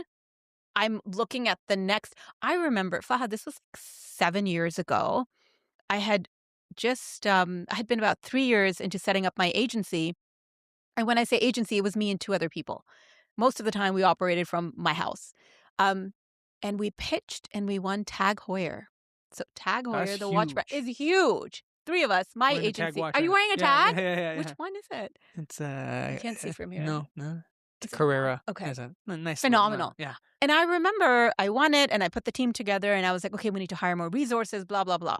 I'm looking at the next. I remember, Fahd, this was 7 years ago. I had just, I had been about 3 years into setting up my agency. And when I say agency, it was me and 2 other people. Most of the time we operated from my house. And we pitched and we won Tag Heuer. So Tag Heuer, That's the watch brand, is huge. 3 of us, my Wearing a Tag agency. watch, Are you right? wearing a tag? Yeah. Which one is it? It's You can't see from here. No. Is it Carrera. not? Okay. It's a nice Phenomenal. little, yeah. And I remember I won it and I put the team together and I was like, okay, we need to hire more resources, blah, blah, blah.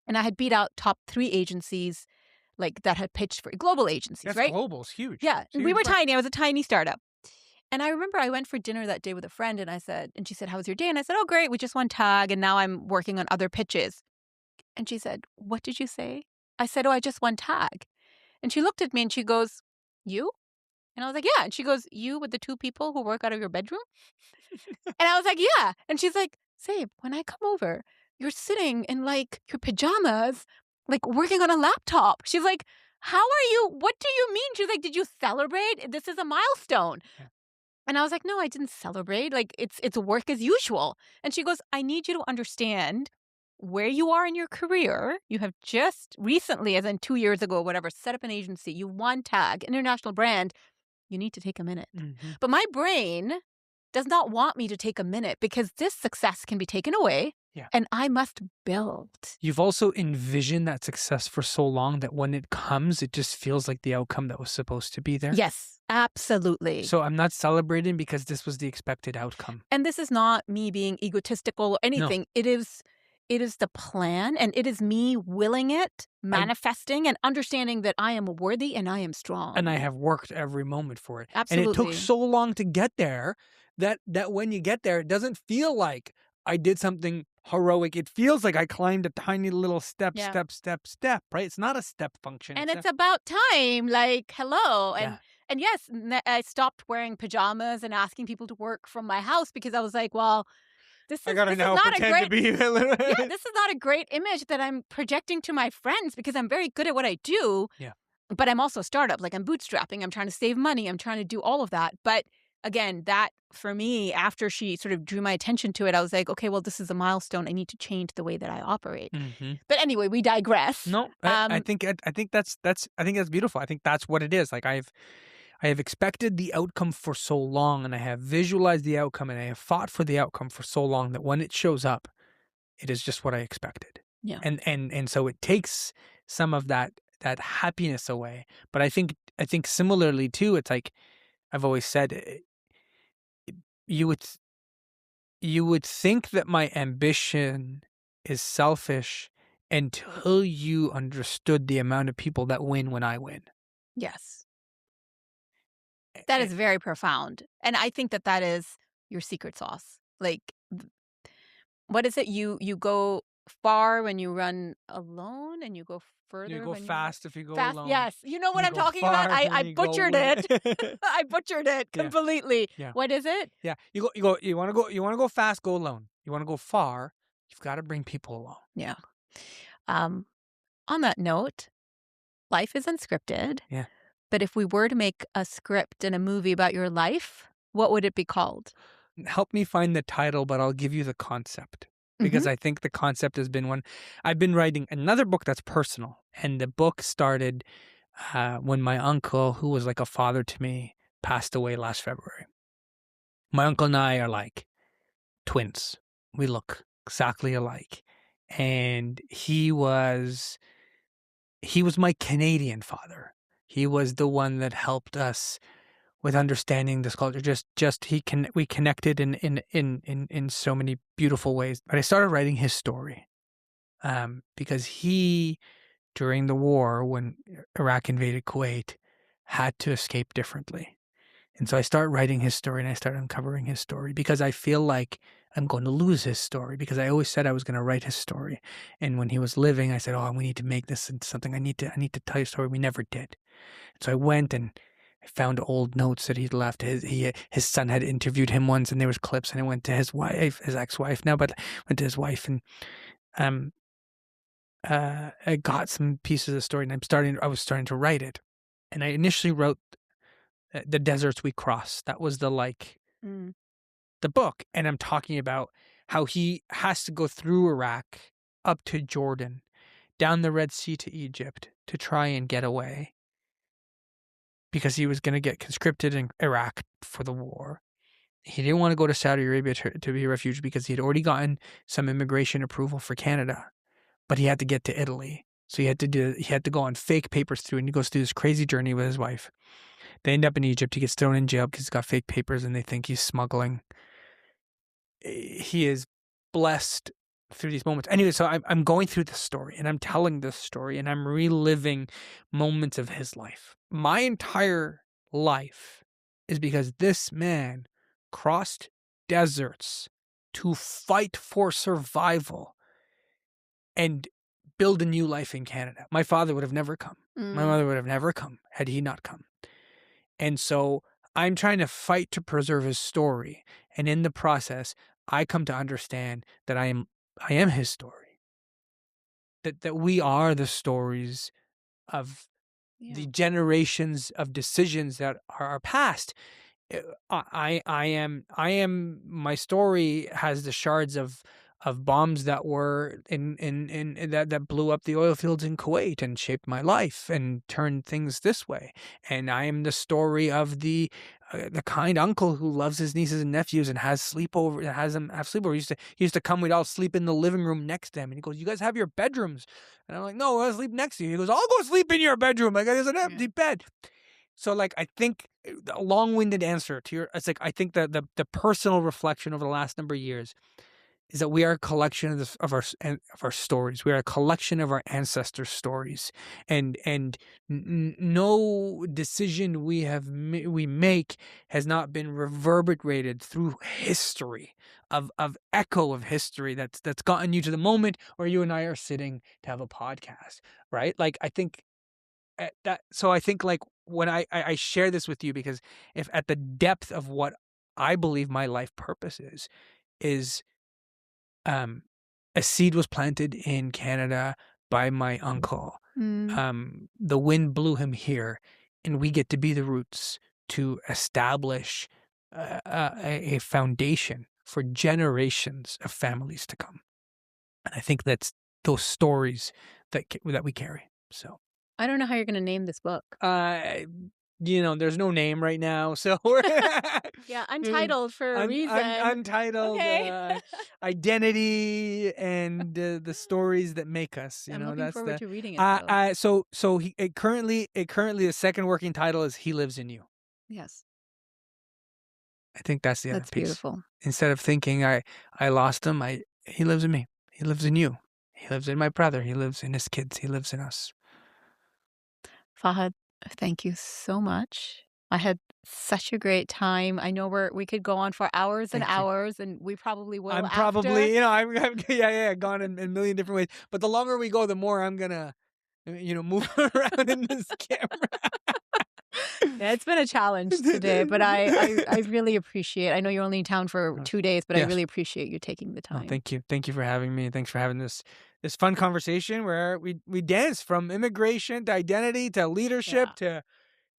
And I had beat out top 3 agencies like that had pitched for global agencies, That's right? global. It's huge. Yeah. It's a We huge were brand. tiny. I was a tiny startup. And I remember I went for dinner that day with a friend and she said, how was your day? And I said, oh, great. We just won Tag and now I'm working on other pitches. And she said, what did you say? I said, oh, I just won Tag. And she looked at me and she goes, you? And I was like, yeah. And she goes, you with the 2 people who work out of your bedroom? And I was like, yeah. And she's like, Zaib, when I come over, you're sitting in like your pajamas, like working on a laptop. She's like, how are you? What do you mean? She's like, did you celebrate? This is a milestone. Yeah. And I was like, no, I didn't celebrate. Like it's work as usual. And she goes, I need you to understand where you are in your career. You have just recently, as in 2 years ago, whatever, set up an agency. You won Tag, international brand. You need to take a minute. Mm-hmm. But my brain does not want me to take a minute because this success can be taken away. Yeah. And I must build. You've also envisioned that success for so long that when it comes, it just feels like the outcome that was supposed to be there. Yes, absolutely. So I'm not celebrating because this was the expected outcome. And this is not me being egotistical or anything. No. It is the plan and it is me willing it, manifesting and understanding that I am worthy and I am strong. And I have worked every moment for it. Absolutely. And it took so long to get there that when you get there, it doesn't feel like I did something heroic. It feels like I climbed a tiny little step, right? It's not a step function. And it's about time. Like, hello. And yes, I stopped wearing pajamas and asking people to work from my house because I was like, well, this is not a great image that I'm projecting to my friends because I'm very good at what I do. Yeah. But I'm also a startup. Like I'm bootstrapping. I'm trying to save money. I'm trying to do all of that. But again, that for me, after she sort of drew my attention to it, I was like, okay, well, this is a milestone. I need to change the way that I operate. Mm-hmm. But anyway, we digress. No, I think that's beautiful. I think that's what it is. Like I have expected the outcome for so long and I have visualized the outcome and I have fought for the outcome for so long that when it shows up, it is just what I expected. Yeah. And so it takes some of that happiness away. But I think similarly too, it's like I've always said, you would think that my ambition is selfish until you understood the amount of people that win when I win. Yes. That is very profound. And I think that is your secret sauce. Like, what is it? You go far when you run alone and you go further. You go fast if you go fast, alone. Yes. You know what I'm talking about? I butchered it. I butchered it completely. Yeah. What is it? Yeah. You want to go fast, go alone. You want to go far, you've got to bring people along. Yeah. On that note, life is unscripted. Yeah. But if we were to make a script and a movie about your life, what would it be called? Help me find the title, but I'll give you the concept. Because I think the concept has been one. I've been writing another book that's personal. And the book started when my uncle, who was like a father to me, passed away last February. My uncle and I are like twins. We look exactly alike. And he was my Canadian father. He was the one that helped us with understanding this culture. We connected in so many beautiful ways. But I started writing his story, because he, during the war when Iraq invaded Kuwait, had to escape differently. And so I started writing his story, and I started uncovering his story, because I feel like I'm going to lose his story, because I always said I was going to write his story. And when he was living, I said, "Oh, we need to make this into something. I need to tell your story." We never did. So I went and I found old notes that he'd left. His son had interviewed him once, and there was clips. And I went to his wife, his ex-wife now, but went to his wife, and I got some pieces of the story, and I was starting to write it. And I initially wrote the deserts we crossed. That was the book. And I'm talking about how he has to go through Iraq, up to Jordan, down the Red Sea to Egypt, to try and get away, because he was going to get conscripted in Iraq for the war. He didn't want to go to Saudi Arabia to be a refugee, because he had already gotten some immigration approval for Canada, but he had to get to Italy. So he had to go on fake papers through, and he goes through this crazy journey with his wife. They end up in Egypt. He gets thrown in jail because he's got fake papers, and they think he's smuggling. He is blessed through these moments. Anyway, so I'm going through this story, and I'm telling this story, and I'm reliving moments of his life. My entire life is because this man crossed deserts to fight for survival and build a new life in Canada. My father would have never come. My mother would have never come had he not come. And so I'm trying to fight to preserve his story. And in the process, I come to understand that I am his story. That we are the stories of the generations of decisions that are past. I am my story has the shards of bombs that were in that blew up the oil fields in Kuwait and shaped my life and turned things this way. And I am the story of the kind uncle who loves his nieces and nephews and has them have sleepover. He used to come, we'd all sleep in the living room next to him, and he goes, "You guys have your bedrooms?" And I'm like, "No, I'll sleep next to you." He goes, "I'll go sleep in your bedroom. Like, there's an empty bed." So, like, I think a long-winded answer to your, it's like, I think that the personal reflection over the last number of years is that we are a collection of our stories. We are a collection of our ancestors' stories, and no decision we make has not been reverberated through history of echo of history that's gotten you to the moment where you and I are sitting to have a podcast, right? Like, I think so I think, like, when I share this with you, because if at the depth of what I believe my life purpose is a seed was planted in Canada by my uncle. The wind blew him here, and we get to be the roots to establish a foundation for generations of families to come. And I think that's those stories that we carry. So I don't know how you're going to name this book. There's no name right now, so Yeah, untitled for a reason. Untitled, Okay. identity and the stories that make us. I'm looking forward to reading it, though. So currently the second working title is "He Lives in You." Yes, I think that's the other that's piece. beautiful. Instead of thinking I lost him, he lives in me. He lives in you. He lives in my brother. He lives in his kids. He lives in us. Fahd, thank you so much. I had such a great time. I know we could go on for hours and hours, and we probably will. I'm probably, I'm gone in a million different ways. But the longer we go, the more I'm gonna, move around in this camera. Yeah, it's been a challenge today, but I really appreciate. I know you're only in town for 2 days, but I really appreciate you taking the time. Thank you for having me. Thanks for having this fun conversation where we dance from immigration to identity to leadership to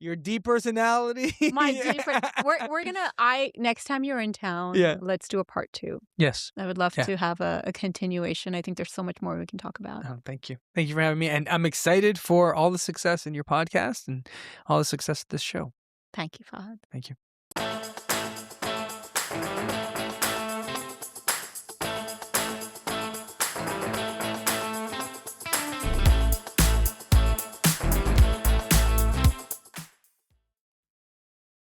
your deep personality. My deep. We're gonna. Next time you're in town, let's do a part 2. Yes, I would love to have a continuation. I think there's so much more we can talk about. Oh, thank you for having me, and I'm excited for all the success in your podcast and all the success of this show. Thank you, Fahd. Thank you.